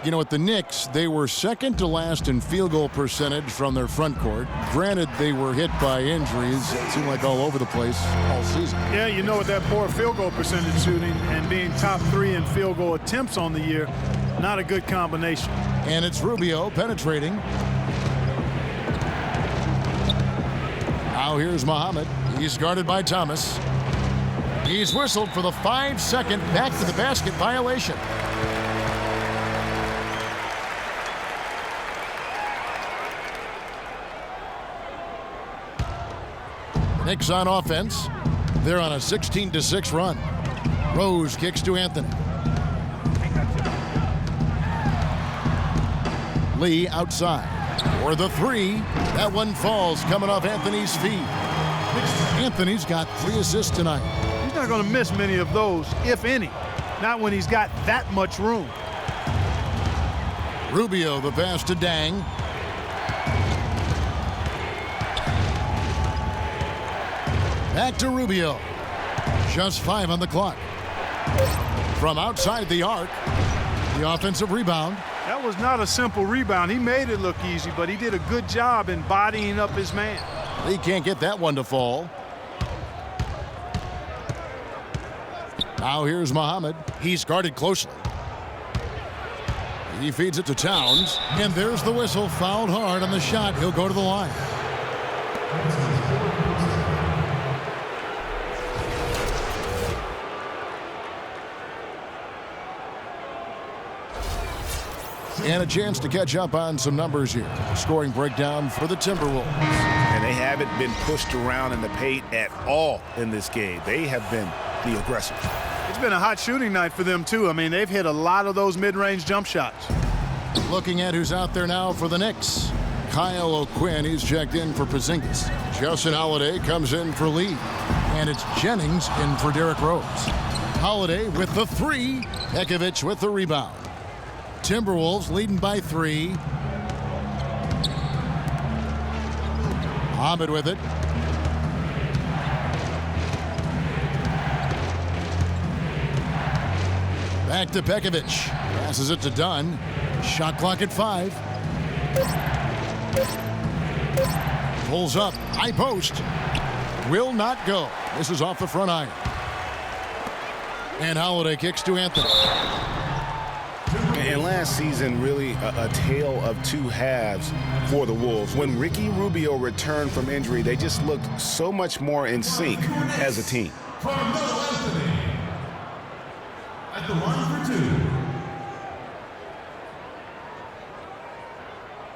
You know, at the Knicks, they were second to last in field goal percentage from their front court. Granted, they were hit by injuries. It seemed like all over the place all season. Yeah, you know, with that poor field goal percentage shooting and being top 3 in field goal attempts on the year, not a good combination. And it's Rubio penetrating. Now here's Muhammad. He's guarded by Thomas. He's whistled for the 5-second back to the basket violation. Knicks on offense. They're on a 16-6 run. Rose kicks to Anthony. Lee outside for the 3. That one falls coming off Anthony's feet. Anthony's got 3 assists tonight. He's not going to miss many of those, if any. Not when he's got that much room. Rubio the pass to Dang. Back to Rubio. Just 5 on the clock. From outside the arc, the offensive rebound. That was not a simple rebound. He made it look easy, but he did a good job in bodying up his man. He can't get that one to fall. Now here's Muhammad. He's guarded closely. He feeds it to Towns, and there's the whistle. Fouled hard on the shot. He'll go to the line. And a chance to catch up on some numbers here. Scoring breakdown for the Timberwolves. And they haven't been pushed around in the paint at all in this game. They have been the aggressors. It's been a hot shooting night for them, too. I mean, they've hit a lot of those mid-range jump shots. Looking at who's out there now for the Knicks. Kyle O'Quinn, he's checked in for Porzingis. Justin Holiday comes in for Lee. And it's Jennings in for Derrick Rose. Holiday with the 3. Pekovic with the rebound. Timberwolves leading by 3. Muhammad with it. Back to Pekovic. Passes it to Dunn. Shot clock at 5. Pulls up. High post. Will not go. This is off the front iron. And Holiday kicks to Anthony. And last season, really a tale of two halves for the Wolves. When Ricky Rubio returned from injury, they just looked so much more in sync as a team. Carmelo Anthony at the line for 2.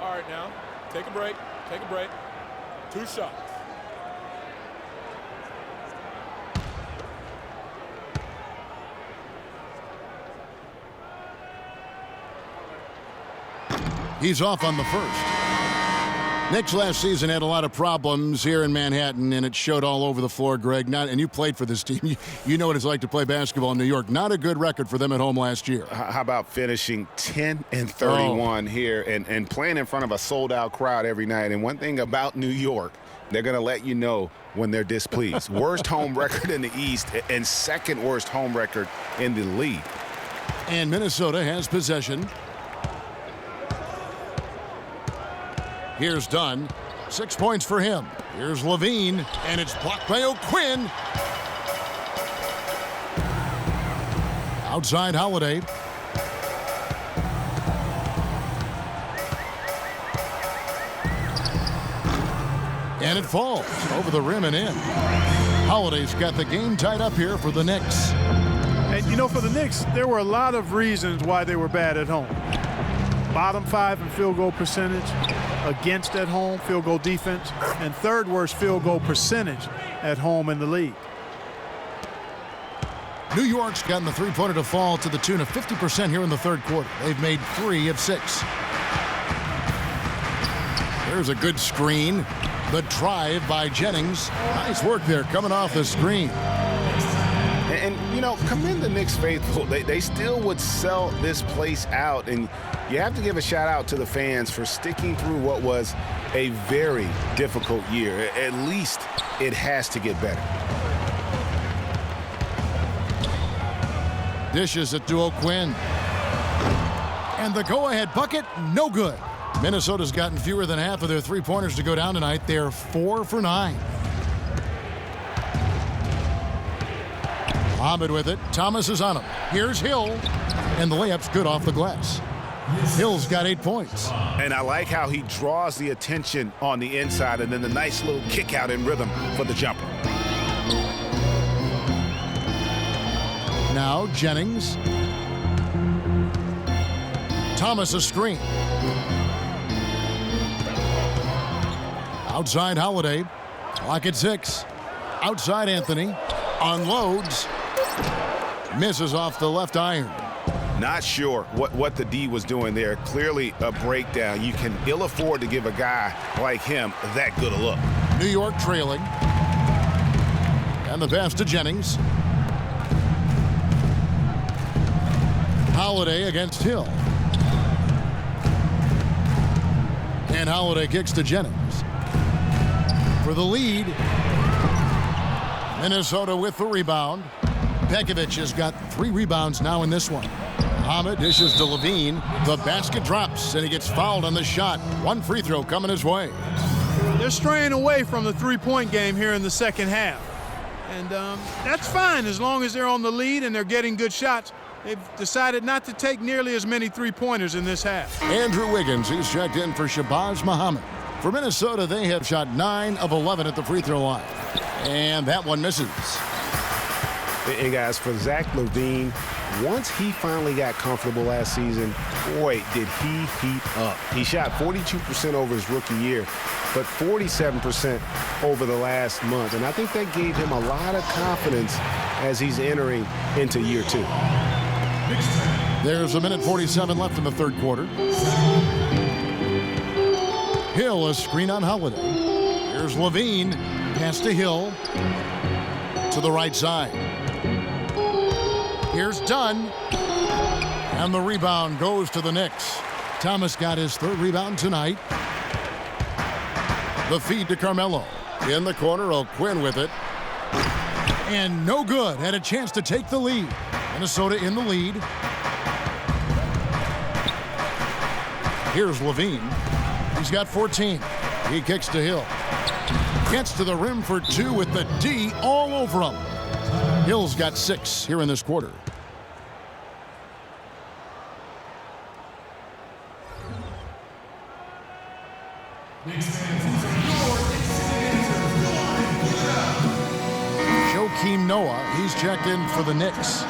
All right, now, take a break. Take a break. 2 shots. He's off on the first. Knicks last season had a lot of problems here in Manhattan, and it showed all over the floor, Greg. And you played for this team. You know what it's like to play basketball in New York. Not a good record for them at home last year. How about finishing 10-31 here and playing in front of a sold-out crowd every night? And one thing about New York, they're going to let you know when they're displeased. Worst home record in the East and second worst home record in the league. And Minnesota has possession. Here's Dunn. 6 points for him. Here's Levine, and it's blocked by O'Quinn. Outside Holiday. And it falls over the rim and in. Holiday's got the game tied up here for the Knicks. And, you know, for the Knicks, there were a lot of reasons why they were bad at home. Bottom 5 in field goal percentage against at home, field goal defense, and third worst field goal percentage at home in the league. New York's gotten the three-pointer to fall to the tune of 50% here in the third quarter. They've made 3 of 6. There's a good screen. The drive by Jennings. Nice work there coming off the screen. And you know, commend the Knicks faithful. They still would sell this place out. And you have to give a shout out to the fans for sticking through what was a very difficult year. At least it has to get better. Dishes it to O'Quinn. And the go-ahead bucket, no good. Minnesota's gotten fewer than half of their three-pointers to go down tonight. They're 4 for 9. Muhammad with it. Thomas is on him. Here's Hill. And the layup's good off the glass. Hill's got 8 points. And I like how he draws the attention on the inside and then the nice little kick out in rhythm for the jumper. Now Jennings. Thomas a screen. Outside Holiday. Clock at 6. Outside Anthony. Unloads. Misses off the left iron. Not sure what the D was doing there. Clearly a breakdown. You can ill afford to give a guy like him that good a look. New York trailing. And the pass to Jennings. Holiday against Hill. And Holiday kicks to Jennings. For the lead. Minnesota with the rebound. Pekovic has got 3 rebounds now in this one. Muhammad dishes to Levine. The basket drops, and he gets fouled on the shot. 1 free throw coming his way. They're straying away from the three-point game here in the second half. And that's fine as long as they're on the lead and they're getting good shots. They've decided not to take nearly as many three-pointers in this half. Andrew Wiggins, he's checked in for Shabazz Muhammad. For Minnesota, they have shot 9 of 11 at the free throw line. And that one misses. And guys, for Zach LaVine, once he finally got comfortable last season, boy, did he heat up. He shot 42% over his rookie year, but 47% over the last month. And I think that gave him a lot of confidence as he's entering into year 2. There's 1:47 left in the third quarter. Hill, a screen on Holiday. Here's Levine. Pass to Hill. To the right side. Here's Dunn. And the rebound goes to the Knicks. Thomas got his 3rd rebound tonight. The feed to Carmelo. In the corner, O'Quinn with it. And no good. Had a chance to take the lead. Minnesota in the lead. Here's Levine. He's got 14. He kicks to Hill. Gets to the rim for 2 with the D all over him. Hill's got 6 here in this quarter. Joakim Noah, he's checked in for the Knicks.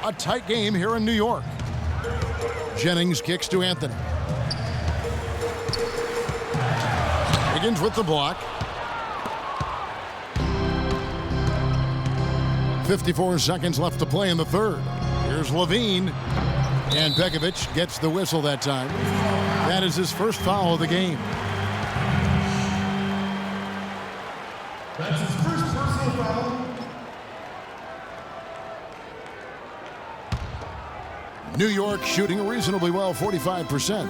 A tight game here in New York. Jennings kicks to Anthony. Wiggins with the block. 54 seconds left to play in the third. Here's Levine. And Pekovic gets the whistle that time. That is his first foul of the game. That's his first personal foul. New York shooting reasonably well, 45%.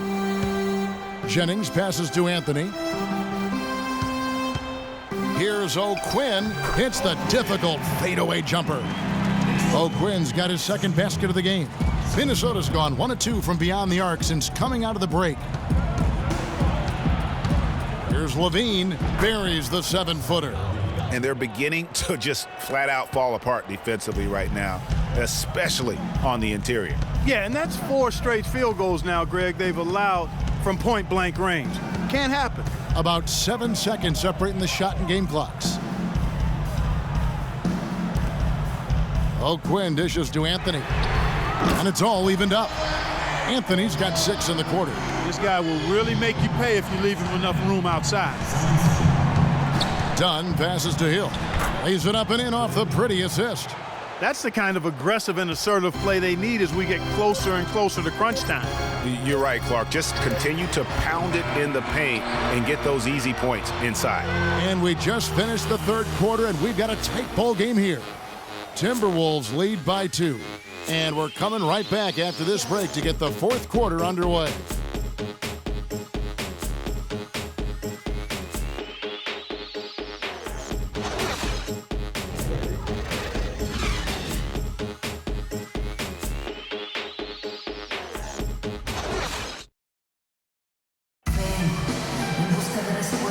Jennings passes to Anthony. Here's O'Quinn. Hits the difficult fadeaway jumper. O'Quinn's got his 2nd basket of the game. Minnesota's gone 1 of 2 from beyond the arc since coming out of the break. Here's Levine. Buries the 7-footer. And they're beginning to just flat out fall apart defensively right now, especially on the interior. Yeah, and that's 4 straight field goals now, Greg, they've allowed from point-blank range. Can't happen. About 7 seconds separating the shot and game clocks. O'Quinn dishes to Anthony. And it's all evened up. Anthony's got 6 in the quarter. This guy will really make you pay if you leave him enough room outside. Dunn passes to Hill. Lays it up and in off the pretty assist. That's the kind of aggressive and assertive play they need as we get closer and closer to crunch time. You're right, Clark. Just continue to pound it in the paint and get those easy points inside. And we just finished the third quarter, and we've got a tight ball game here. Timberwolves lead by 2. And we're coming right back after this break to get the fourth quarter underway.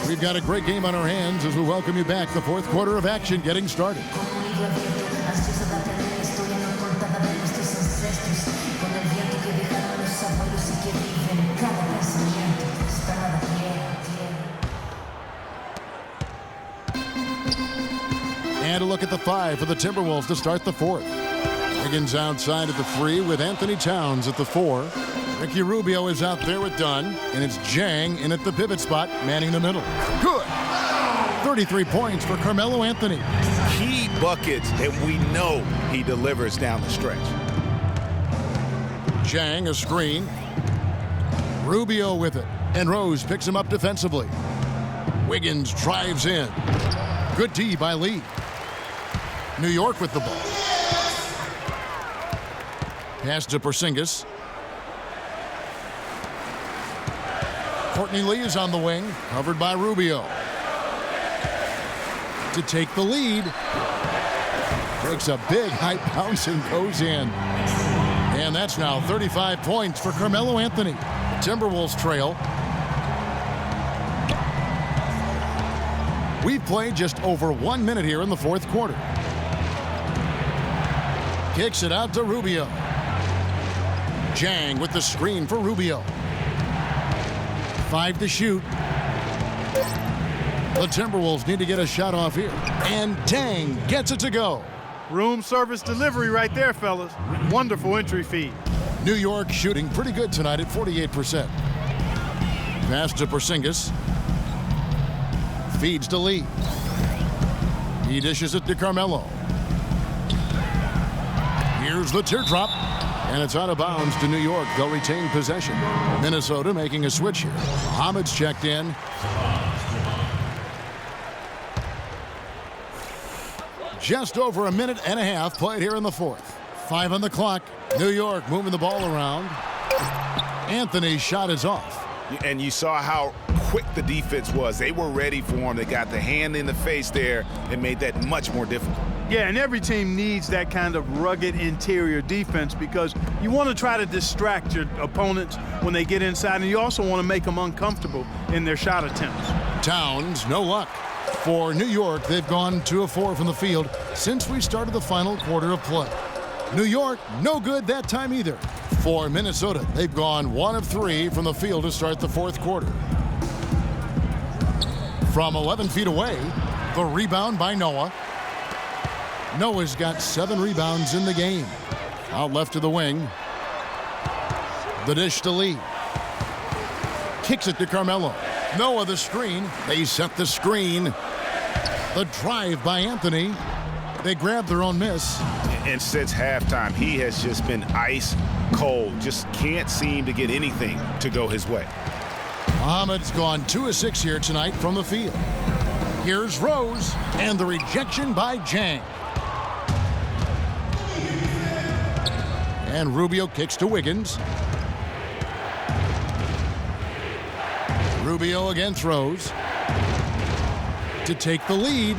We've got a great game on our hands as we welcome you back. The fourth quarter of action getting started. And a look at the 5 for the Timberwolves to start the fourth. Wiggins outside at the 3 with Anthony Towns at the 4. Ricky Rubio is out there with Dunn, and it's Jang in at the pivot spot, manning the middle. Good. 33 points for Carmelo Anthony. Key buckets, and we know he delivers down the stretch. Jang a screen. Rubio with it, and Rose picks him up defensively. Wiggins drives in. Good D by Lee. New York with the ball. Pass to Porzingis. Courtney Lee is on the wing, covered by Rubio. to take the lead. Takes a big high bounce and goes in. And that's now 35 points for Carmelo Anthony. Timberwolves trail. We've played just over 1 minute here in the fourth quarter. Kicks it out to Rubio. Jang with the screen for Rubio. 5 to shoot. The Timberwolves need to get a shot off here. And Jang gets it to go. Room service delivery right there, fellas. Wonderful entry feed. New York shooting pretty good tonight at 48%. Pass to Porzingis. Feeds to Lee. He dishes it to Carmelo. Here's the teardrop. And it's out of bounds to New York. They'll retain possession. Minnesota making a switch here. Muhammad's checked in. Just over a minute and a half played here in the fourth. 5 on the clock. New York moving the ball around. Anthony's shot is off. And you saw how quick the defense was. They were ready for him. They got the hand in the face there and made that much more difficult. Yeah, and every team needs that kind of rugged interior defense because you want to try to distract your opponents when they get inside, and you also want to make them uncomfortable in their shot attempts. Towns, no luck. For New York, they've gone 2 of 4 from the field since we started the final quarter of play. New York, no good that time either. For Minnesota, they've gone 1 of 3 from the field to start the fourth quarter. From 11 feet away, the rebound by Noah. Noah's got 7 rebounds in the game. Out left to the wing. The dish to Lee. Kicks it to Carmelo. Noah the screen. They set the screen. The drive by Anthony. They grab their own miss. And since halftime, he has just been ice cold. Just can't seem to get anything to go his way. Muhammad's gone 2 of 6 here tonight from the field. Here's Rose and the rejection by Jang. And Rubio kicks to Wiggins. Rubio again throws to take the lead.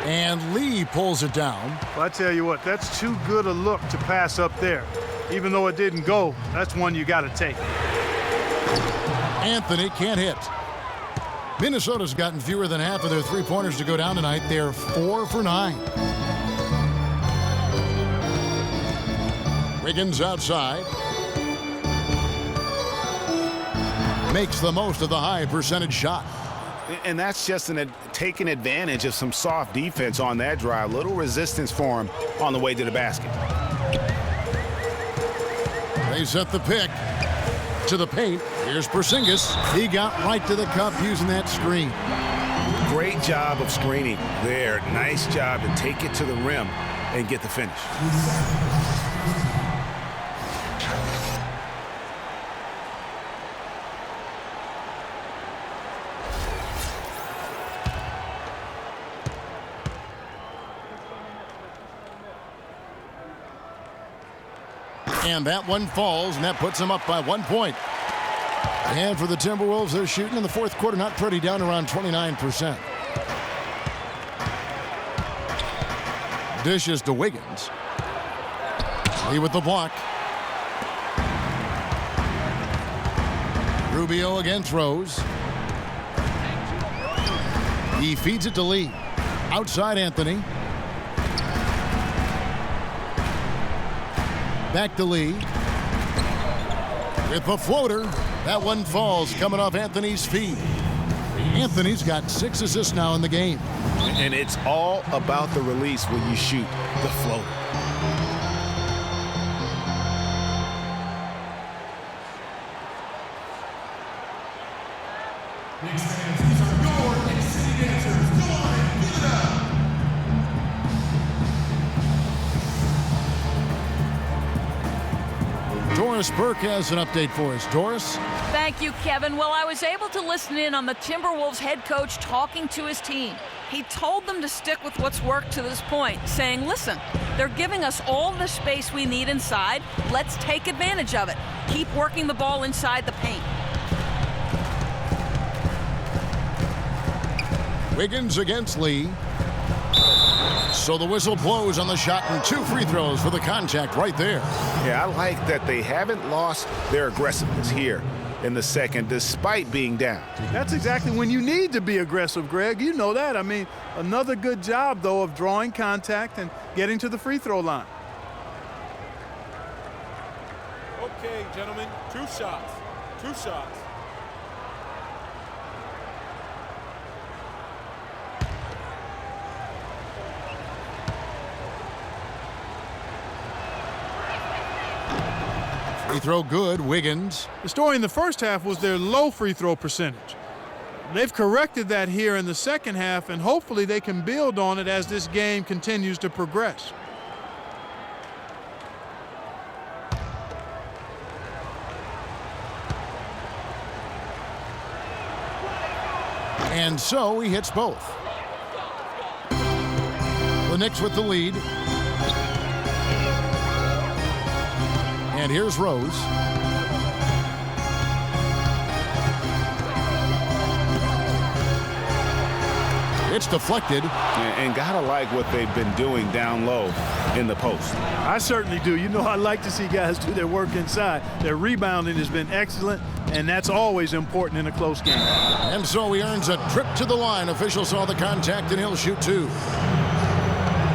And Lee pulls it down. Well, I tell you what, that's too good a look to pass up there. Even though it didn't go, that's one you got to take. Anthony can't hit. Minnesota's gotten fewer than half of their three-pointers to go down tonight. They're 4 for 9. Wiggins outside. Makes the most of the high percentage shot. And that's just taking advantage of some soft defense on that drive. Little resistance for him on the way to the basket. They set the pick to the paint. Here's Porzingis. He got right to the cup using that screen. Great job of screening there. Nice job to take it to the rim and get the finish. And that one falls, and that puts them up by 1 point. And for the Timberwolves, they're shooting in the fourth quarter, not pretty, down around 29%. Dishes to Wiggins. Lee with the block. Rubio again throws. He feeds it to Lee. Outside Anthony. Back to Lee. With the floater. That one falls, coming off Anthony's feet. Anthony's got 6 assists now in the game. And it's all about the release when you shoot the floater. Knicks fans, these are your Knicks City dancers. Go on and give it up. Doris Burke has an update for us. Doris? Thank you, Kevin. Well, I was able to listen in on the Timberwolves head coach talking to his team. He told them to stick with what's worked to this point, saying, listen, they're giving us all the space we need inside. Let's take advantage of it. Keep working the ball inside the paint. Wiggins against Lee. So the whistle blows on the shot and 2 free throws for the contact right there. Yeah, I like that they haven't lost their aggressiveness here in the second despite being down. That's exactly when you need to be aggressive, Greg. You know that. I mean, another good job, though, of drawing contact and getting to the free throw line. Okay, gentlemen, 2 shots. 2 shots. Free throw good, Wiggins. The story in the first half was their low free throw percentage. They've corrected that here in the second half, and hopefully they can build on it as this game continues to progress. And so he hits both. The Knicks with the lead. And here's Rose. It's deflected. And gotta like what they've been doing down low in the post. I certainly do. You know, I like to see guys do their work inside. Their rebounding has been excellent, and that's always important in a close game. And so he earns a trip to the line. Official saw the contact, and he'll shoot 2.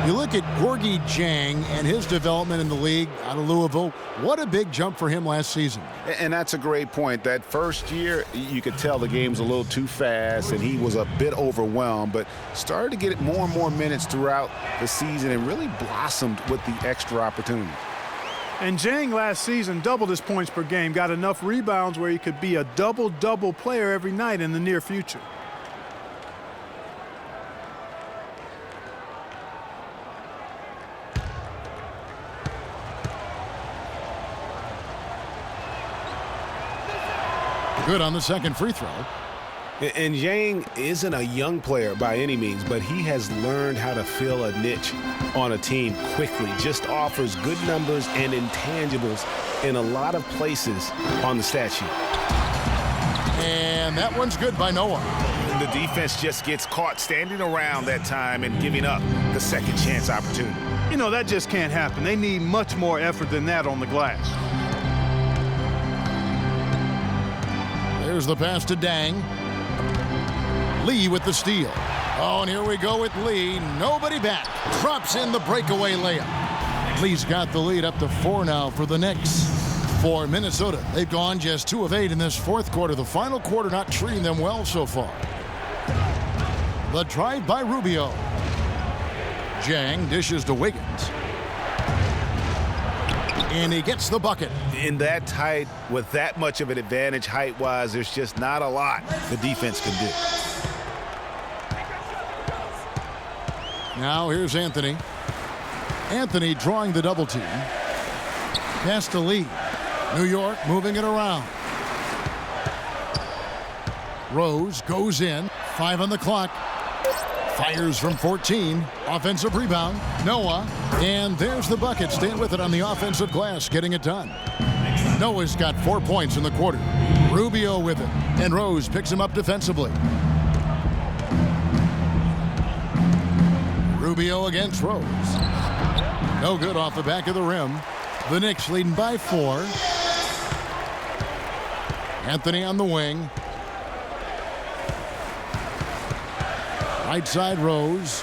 You look at Gorgui Dieng and his development in the league out of Louisville. What a big jump for him last season. And that's a great point. That first year, you could tell the game was a little too fast, and he was a bit overwhelmed, but started to get more and more minutes throughout the season and really blossomed with the extra opportunity. And Dieng last season doubled his points per game, got enough rebounds where he could be a double-double player every night in the near future. Good on the second free throw. And Dieng isn't a young player by any means, but he has learned how to fill a niche on a team quickly. Just offers good numbers and intangibles in a lot of places on the stat sheet. And that one's good by Noah. And the defense just gets caught standing around that time and giving up the second chance opportunity. You know, that just can't happen. They need much more effort than that on the glass. There's the pass to Dieng. Lee with the steal. Oh, and here we go with Lee. Nobody back. Drops in the breakaway layup. Lee's got the lead up to 4 now for the Knicks. For Minnesota, they've gone just 2 of 8 in this fourth quarter. The final quarter not treating them well so far. The drive by Rubio. Dieng dishes to Wiggins. And he gets the bucket. In that tight, with that much of an advantage height-wise, there's just not a lot the defense can do. Now here's Anthony. Anthony drawing the double team. Pass to Lee. New York moving it around. Rose goes in. 5 on the clock. Fires from 14. Offensive rebound. Noah. And there's the bucket. Staying with it on the offensive glass. Getting it done. Noah's got 4 points in the quarter. Rubio with it. And Rose picks him up defensively. Rubio against Rose. No good off the back of the rim. The Knicks leading by 4. Anthony on the wing. Right side Rose.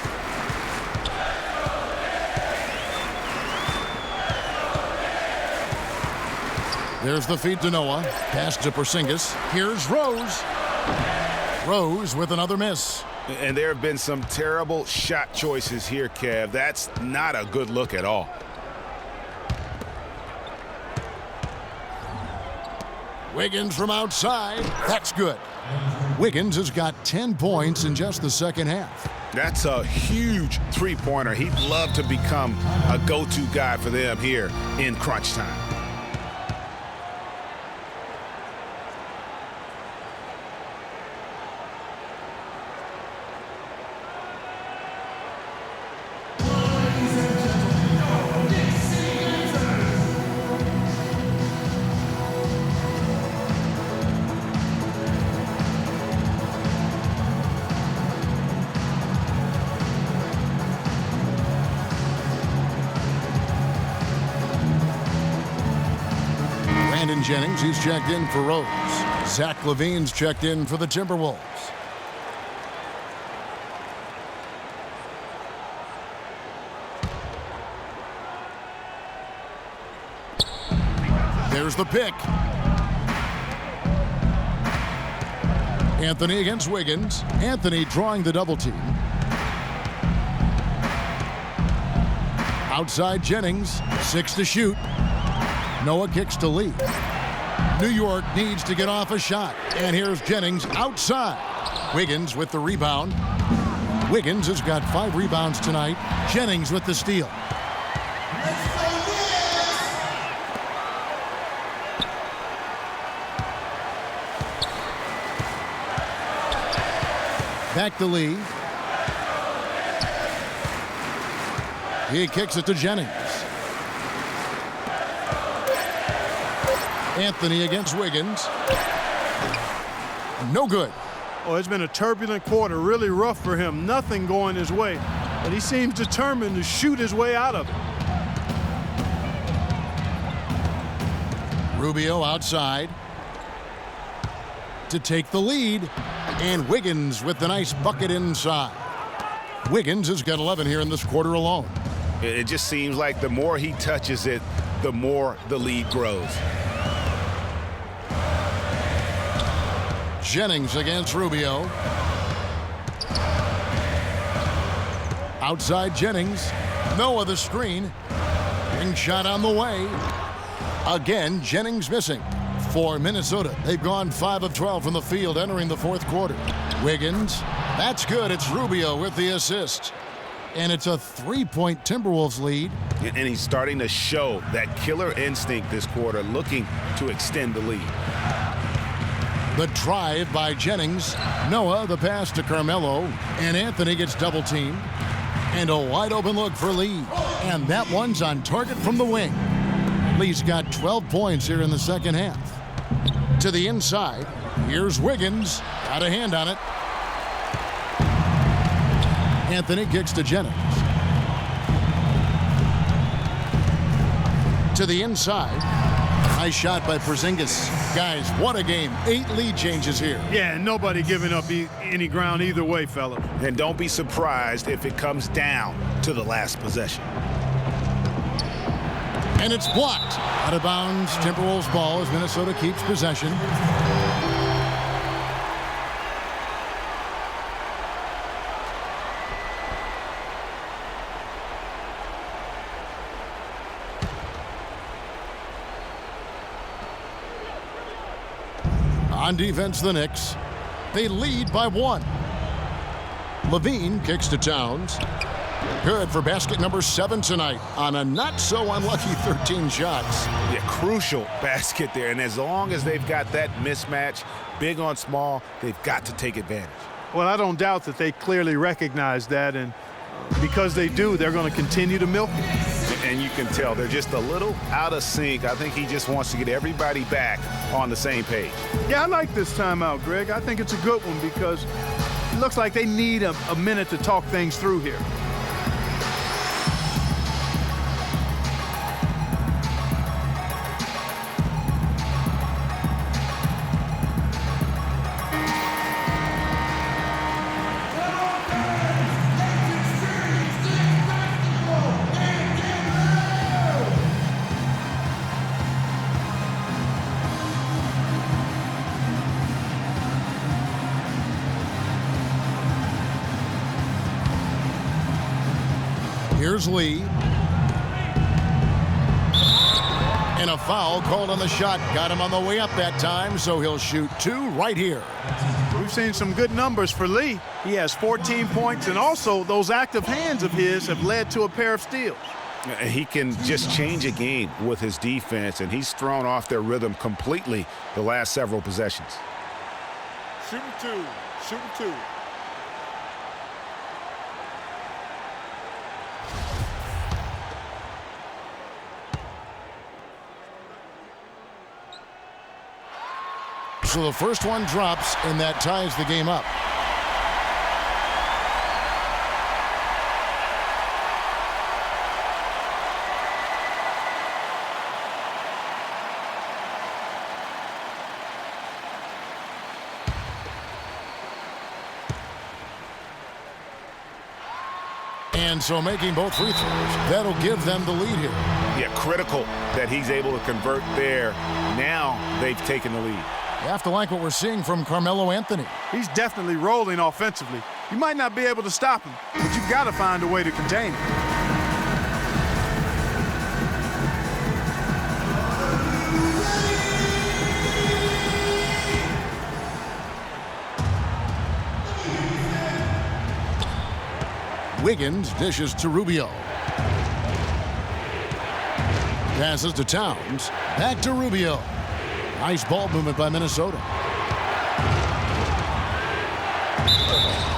There's the feed to Noah. Pass to Porzingis. Here's Rose. Rose with another miss. And there have been some terrible shot choices here, Kev. That's not a good look at all. Wiggins from outside. That's good. Wiggins has got 10 points in just the second half. That's a huge three-pointer. He'd love to become a go-to guy for them here in crunch time. Jennings. He's checked in for Rose. Zach LaVine's checked in for the Timberwolves. There's the pick. Anthony against Wiggins. Anthony drawing the double team. Outside Jennings, 6 to shoot. Noah kicks to Lee. New York needs to get off a shot. And here's Jennings outside. Wiggins with the rebound. Wiggins has got 5 rebounds tonight. Jennings with the steal. Back to Lee. He kicks it to Jennings. Anthony against Wiggins. No good. Oh, it's been a turbulent quarter, really rough for him. Nothing going his way, but he seems determined to shoot his way out of it. Rubio outside to take the lead. And Wiggins with the nice bucket inside. Wiggins has got 11 here in this quarter alone. It just seems like the more he touches it, the more the lead grows. Jennings against Rubio. Outside Jennings. Noah the screen. Ring shot on the way. Again, Jennings missing. For Minnesota, they've gone 5 of 12 from the field entering the fourth quarter. Wiggins, that's good. It's Rubio with the assist. And it's a 3-point Timberwolves lead. And he's starting to show that killer instinct this quarter, looking to extend the lead. The drive by Jennings. Noah, the pass to Carmelo. And Anthony gets double teamed. And a wide open look for Lee. And that one's on target from the wing. Lee's got 12 points here in the second half. To the inside. Here's Wiggins. Got a hand on it. Anthony kicks to Jennings. To the inside. Nice shot by Porzingis. Guys, what a game. 8 lead changes here. Yeah, nobody giving up any ground either way, fella. And don't be surprised if it comes down to the last possession. And it's blocked. Out of bounds, Timberwolves ball as Minnesota keeps possession. On defense, the Knicks. They lead by 1. LaVine kicks to Towns. Good for basket number 7 tonight on a not-so-unlucky 13 shots. Yeah, crucial basket there. And as long as they've got that mismatch, big on small, they've got to take advantage. Well, I don't doubt that they clearly recognize that, and because they do, they're going to continue to milk it. And you can tell they're just a little out of sync. I think he just wants to get everybody back on the same page. Yeah, I like this timeout, Greg. I think it's a good one because it looks like they need a minute to talk things through here. Here's Lee. And a foul called on the shot. Got him on the way up that time, so he'll shoot 2 right here. We've seen some good numbers for Lee. He has 14 points, and also those active hands of his have led to a pair of steals. He can just change a game with his defense, and he's thrown off their rhythm completely the last several possessions. Shooting 2. Shooting 2. So the first one drops, and that ties the game up. And so making both free throws, that'll give them the lead here. Yeah, critical that he's able to convert there. Now they've taken the lead. You have to like what we're seeing from Carmelo Anthony. He's definitely rolling offensively. You might not be able to stop him, but you've got to find a way to contain him. Wiggins dishes to Rubio. Passes to Towns. Back to Rubio. Nice ball movement by Minnesota.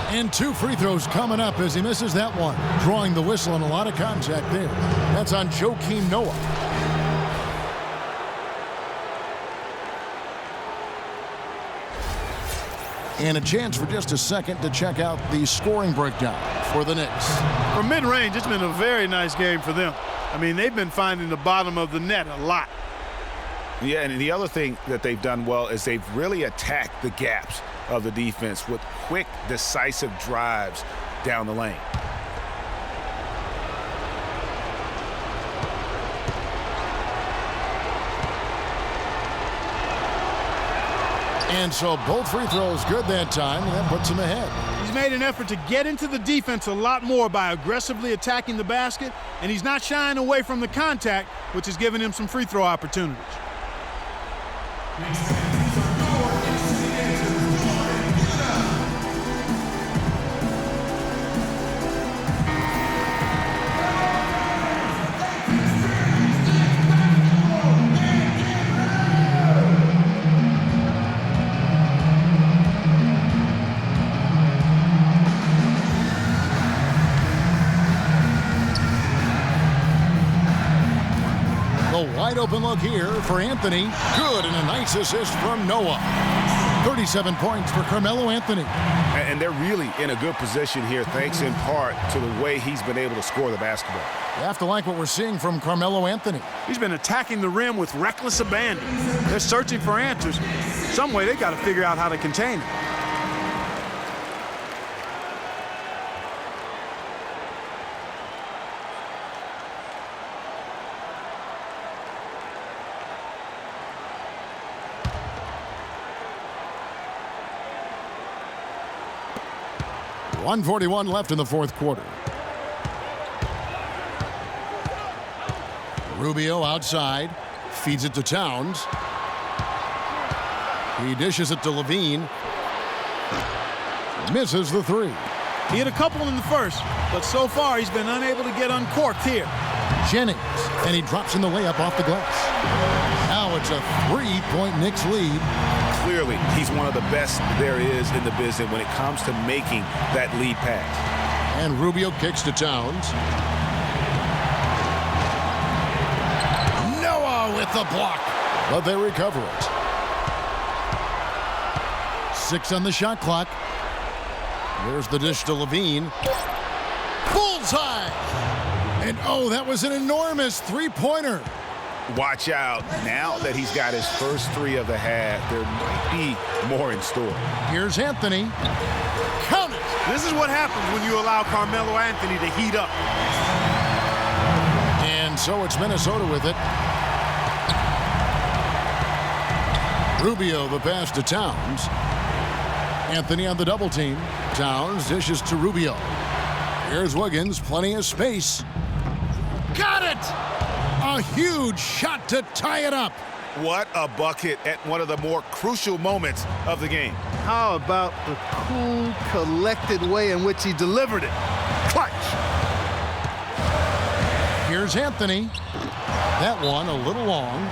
And 2 free throws coming up as he misses that one. Drawing the whistle and a lot of contact there. That's on Joakim Noah. And a chance for just a second to check out the scoring breakdown for the Knicks. From mid-range, it's been a very nice game for them. I mean, they've been finding the bottom of the net a lot. Yeah, and the other thing that they've done well is they've really attacked the gaps of the defense with quick, decisive drives down the lane. And so both free throws good that time, and that puts him ahead. He's made an effort to get into the defense a lot more by aggressively attacking the basket, and he's not shying away from the contact, which has given him some free throw opportunities. Wide open look here for Anthony. Good, and a nice assist from Noah. 37 points for Carmelo Anthony. And they're really in a good position here, thanks in part to the way he's been able to score the basketball. You have to like what we're seeing from Carmelo Anthony. He's been attacking the rim with reckless abandon. They're searching for answers. Some way they got to figure out how to contain him. .141 left in the fourth quarter. Rubio outside, feeds it to Towns. He dishes it to Levine. Misses the 3. He hit a couple in the first, but so far he's been unable to get uncorked here. Jennings, and he drops in the layup off the glass. Now it's a 3-point Knicks lead. Clearly, he's one of the best there is in the business when it comes to making that lead pass. And Rubio kicks to Towns. Noah with the block, but they recover it. 6 on the shot clock. There's the dish to Levine. Bullseye! And oh, that was an enormous 3-pointer. Watch out. Now that he's got his first 3 of the half, there might be more in store. Here's Anthony. Count it. This is what happens when you allow Carmelo Anthony to heat up. And so it's Minnesota with it. Rubio the pass to Towns. Anthony on the double team. Towns dishes to Rubio. Here's Wiggins, plenty of space. Got it! A huge shot to tie it up. What a bucket at one of the more crucial moments of the game. How about the cool, collected way in which he delivered it? Clutch! Here's Anthony. That one a little long.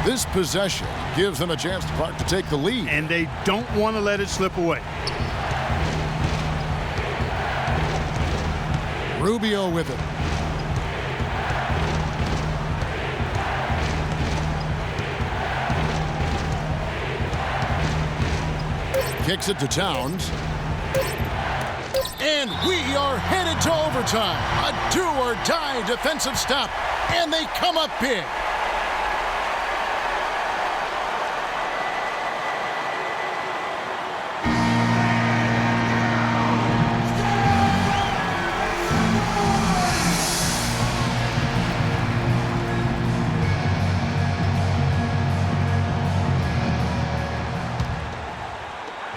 This possession gives them a chance to take the lead. And they don't want to let it slip away. Rubio with it. Kicks it to Towns. And we are headed to overtime. A do-or-die defensive stop. And they come up big.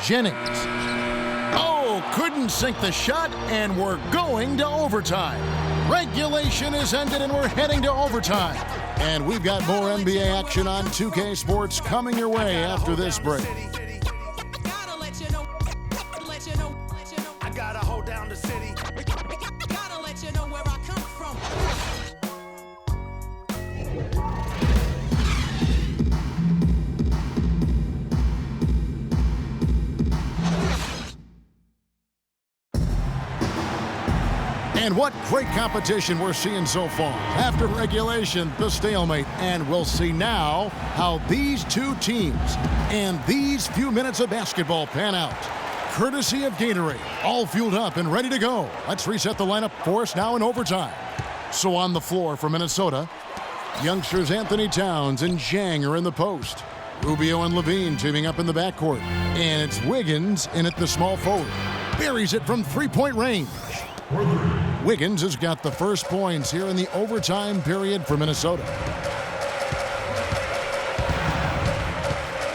Jennings. Oh, couldn't sink the shot, and we're going to overtime. Regulation is ended, and we're heading to overtime. And we've got more NBA action on 2K Sports coming your way after this break. I gotta hold down the city. Gotta let you know where I come from. And what great competition we're seeing so far. After regulation, the stalemate. And we'll see now how these two teams and these few minutes of basketball pan out. Courtesy of Gatorade, all fueled up and ready to go. Let's reset the lineup for us now in overtime. So on the floor for Minnesota, youngsters Anthony Towns and Zhang are in the post. Rubio and Levine teaming up in the backcourt. And it's Wiggins in at the small forward. Buries it from three-point range. Wiggins has got the first points here in the overtime period for Minnesota.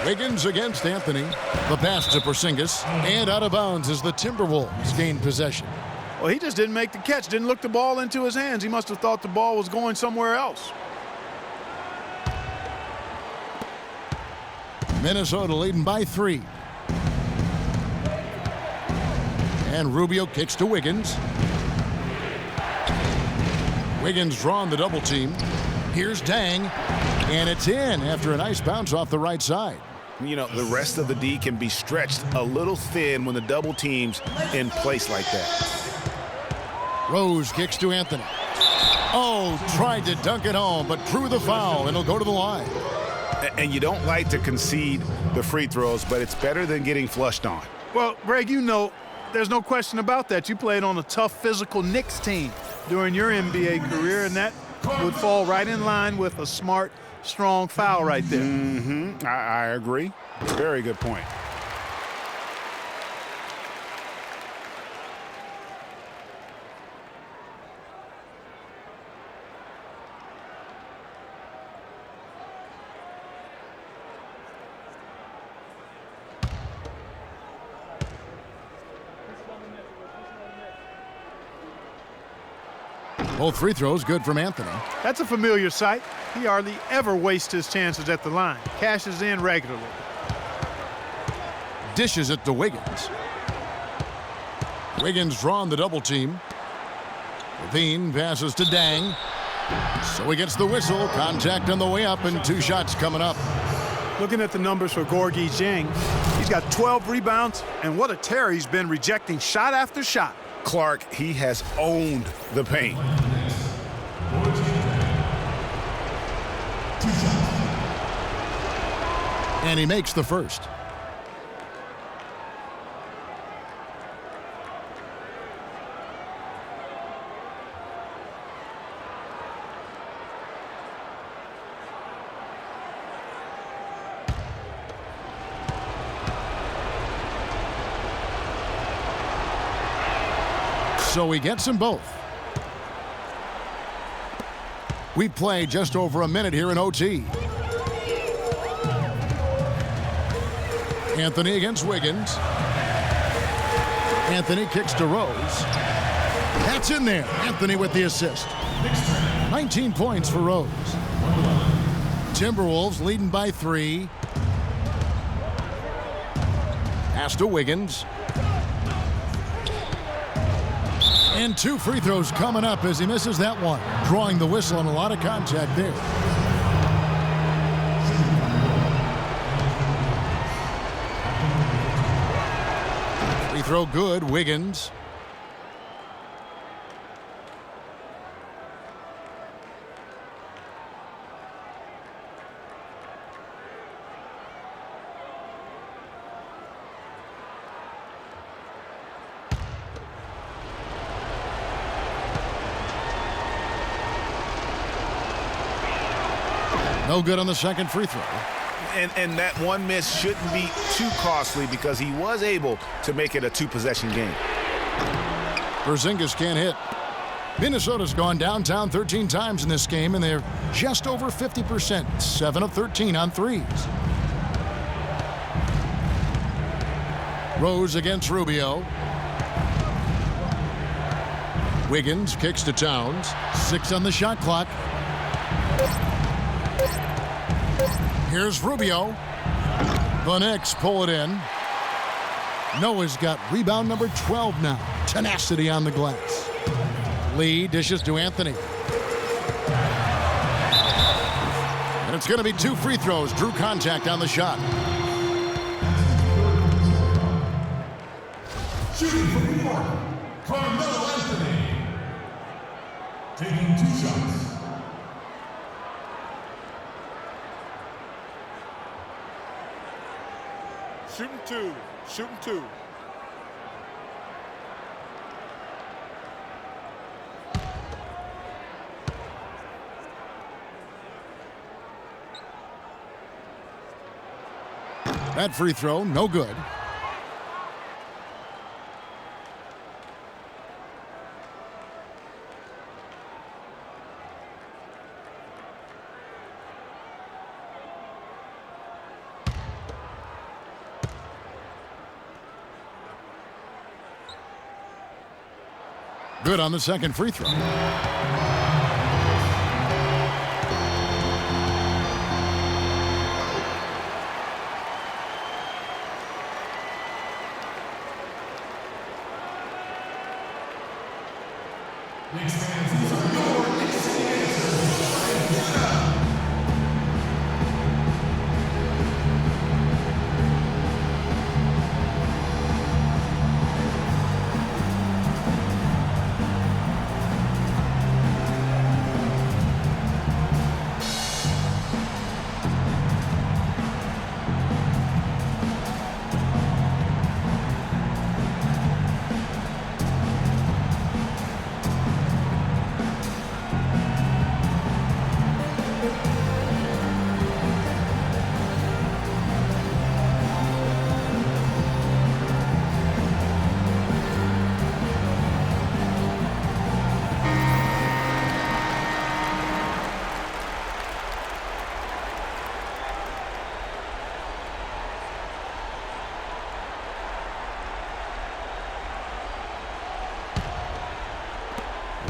Wiggins against Anthony. The pass to Porzingis. And out of bounds as the Timberwolves gain possession. Well, he just didn't make the catch, didn't look the ball into his hands. He must have thought the ball was going somewhere else. Minnesota leading by 3. And Rubio kicks to Wiggins. Wiggins drawn the double team. Here's Dang. And it's in after a nice bounce off the right side. You know, the rest of the D can be stretched a little thin when the double team's in place like that. Rose kicks to Anthony. Oh, tried to dunk it home, but drew the foul, and it'll go to the line. And you don't like to concede the free throws, but it's better than getting flushed on. Well, Greg, you know, there's no question about that. You played on a tough, physical Knicks team during your NBA career, and that would fall right in line with a smart, strong foul right there. Mm-hmm. I agree. Very good point. Both free throws good from Anthony. That's a familiar sight. He hardly ever wastes his chances at the line. Cashes in regularly. Dishes it to Wiggins. Wiggins drawn the double team. Levine passes to Dang. So he gets the whistle. Contact on the way up and 2 shots coming up. Looking at the numbers for Gorgui Dieng, he's got 12 rebounds, and what a tear he's been rejecting shot after shot. Clark, he has owned the paint. And he makes the first. So he gets them both. We play just over a minute here in OT. Anthony against Wiggins. Anthony kicks to Rose. That's in there. Anthony with the assist. 19 points for Rose. Timberwolves leading by 3. Pass to Wiggins. And 2 free throws coming up as he misses that one. Drawing the whistle and a lot of contact there. Free throw good, Wiggins. No good on the second free throw. And that one miss shouldn't be too costly because he was able to make it a two-possession game. Porzingis can't hit. Minnesota's gone downtown 13 times in this game, and they're just over 50%, 7 of 13 on threes. Rose against Rubio. Wiggins kicks to Towns. 6 on the shot clock. Here's Rubio. The Knicks pull it in. Noah's got rebound number 12 now. Tenacity on the glass. Lee dishes to Anthony. And it's going to be 2 free throws. Drew contact on the shot. Shooting from New York, Carmelo Anthony. Taking 2 shots. Shooting 2. Shooting 2. That free throw, no good. Good on the second free throw. Knicks fans, these are your Knicks City answers.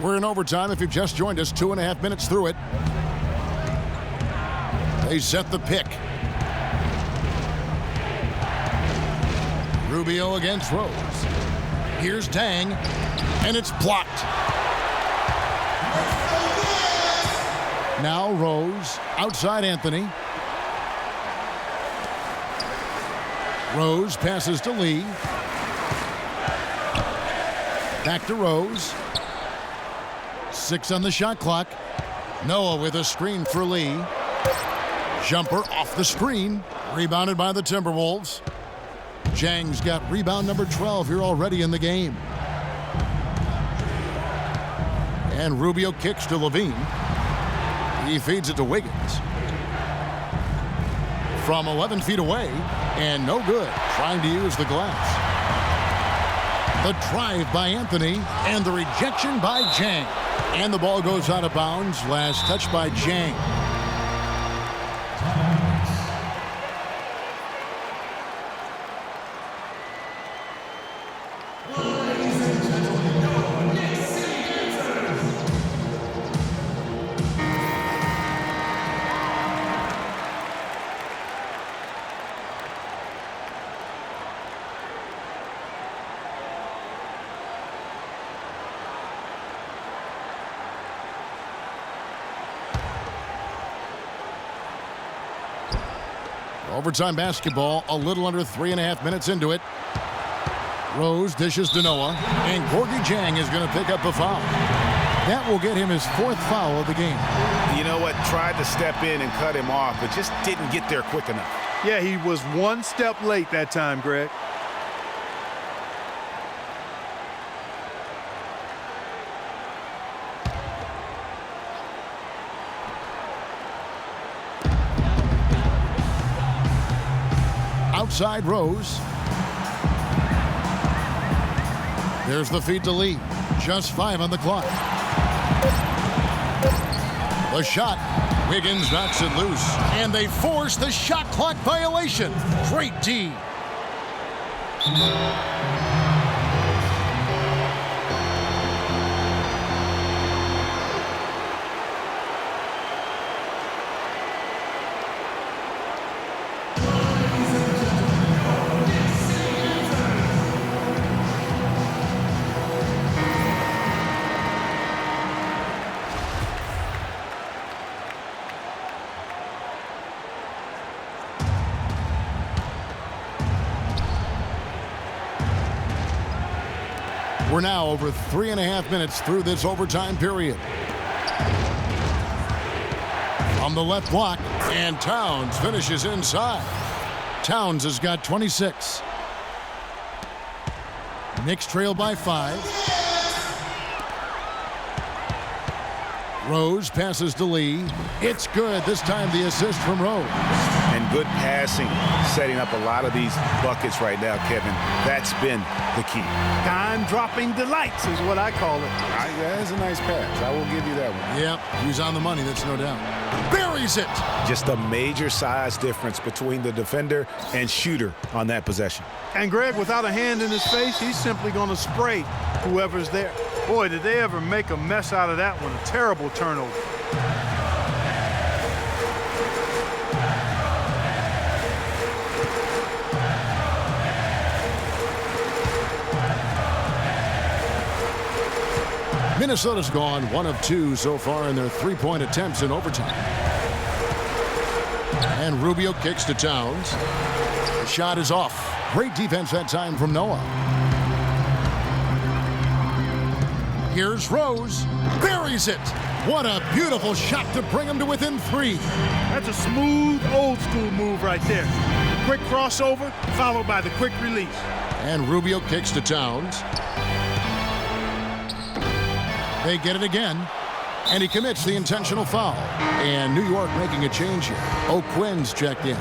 We're in overtime. If you've just joined us, 2.5 minutes through it. They set the pick. Rubio against Rose. Here's Dang, and it's blocked. Now Rose, outside Anthony. Rose passes to Lee. Back to Rose. 6 on the shot clock. Noah with a screen for Lee. Jumper off the screen. Rebounded by the Timberwolves. Jang's got rebound number 12 here already in the game. And Rubio kicks to Levine. He feeds it to Wiggins. From 11 feet away, and no good. Trying to use the glass. The drive by Anthony, and the rejection by Jang. And the ball goes out of bounds. Last touch by Jang. Overtime basketball, a little under 3.5 minutes into it. Rose dishes to Noah, and Gorgie Jang is going to pick up a foul. That will get him his 4th foul of the game. You know what? Tried to step in and cut him off, but just didn't get there quick enough. Yeah, he was 1 step late that time, Greg. outside Rose. There's the feed to Lee. Just 5 on the clock. The shot. Wiggins knocks it loose. And they force the shot clock violation. Great D. We're now over 3.5 minutes through this overtime period. On the left block, and Towns finishes inside. Towns has got 26. Knicks trail by 5. Rose passes to Lee. It's good. This time the assist from Rose. And good passing, setting up a lot of these buckets right now, Kevin. That's been the key. Time-dropping delights is what I call it. That is a nice pass. I will give you that one. Yep, he's on the money, that's no doubt. Buries it! Just a major size difference between the defender and shooter on that possession. And Greg, without a hand in his face, he's simply going to spray whoever's there. Boy, did they ever make a mess out of that one. A terrible turnover. Minnesota's gone 1 of 2 so far in their 3-point attempts in overtime. And Rubio kicks to Towns. The shot is off. Great defense that time from Noah. Here's Rose. Buries it. What a beautiful shot to bring him to within 3. That's a smooth, old-school move right there. The quick crossover, followed by the quick release. And Rubio kicks to Towns. They get it again, and he commits the intentional foul. And New York making a change here. O'Quinn's checked in.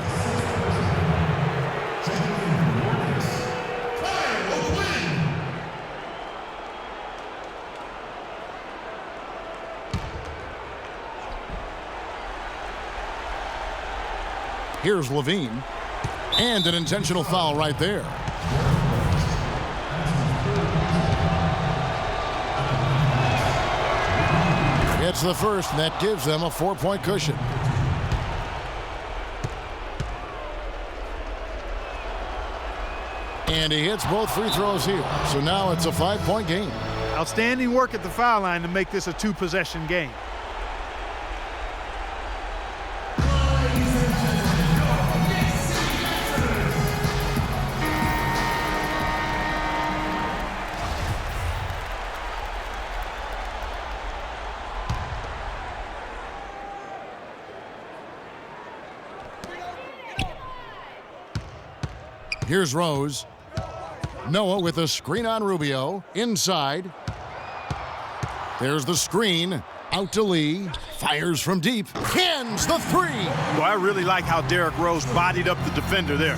Here's Levine, and an intentional foul right there. It's the first, and that gives them a 4-point cushion. And he hits both free throws here. So now it's a 5-point game. Outstanding work at the foul line to make this a 2-possession game. Here's Rose. Noah with a screen on Rubio. Inside. There's the screen. Out to Lee. Fires from deep. Cans the 3. Well, I really like how Derrick Rose bodied up the defender there.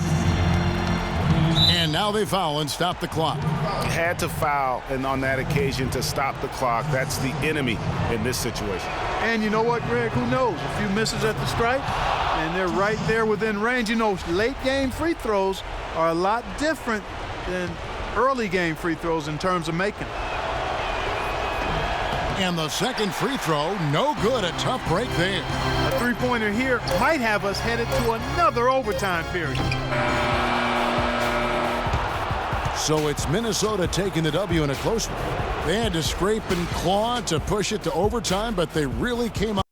And now they foul and stop the clock. Had to foul, and on that occasion to stop the clock. That's the enemy in this situation. And you know what, Greg? Who knows? A few misses at the stripe, and they're right there within range. You know, late game free throws are a lot different than early game free throws in terms of making. And the second free throw, no good. A tough break there. A three-pointer here might have us headed to another overtime period. So it's Minnesota taking the W in a close one. They had to scrape and claw to push it to overtime, but they really came out.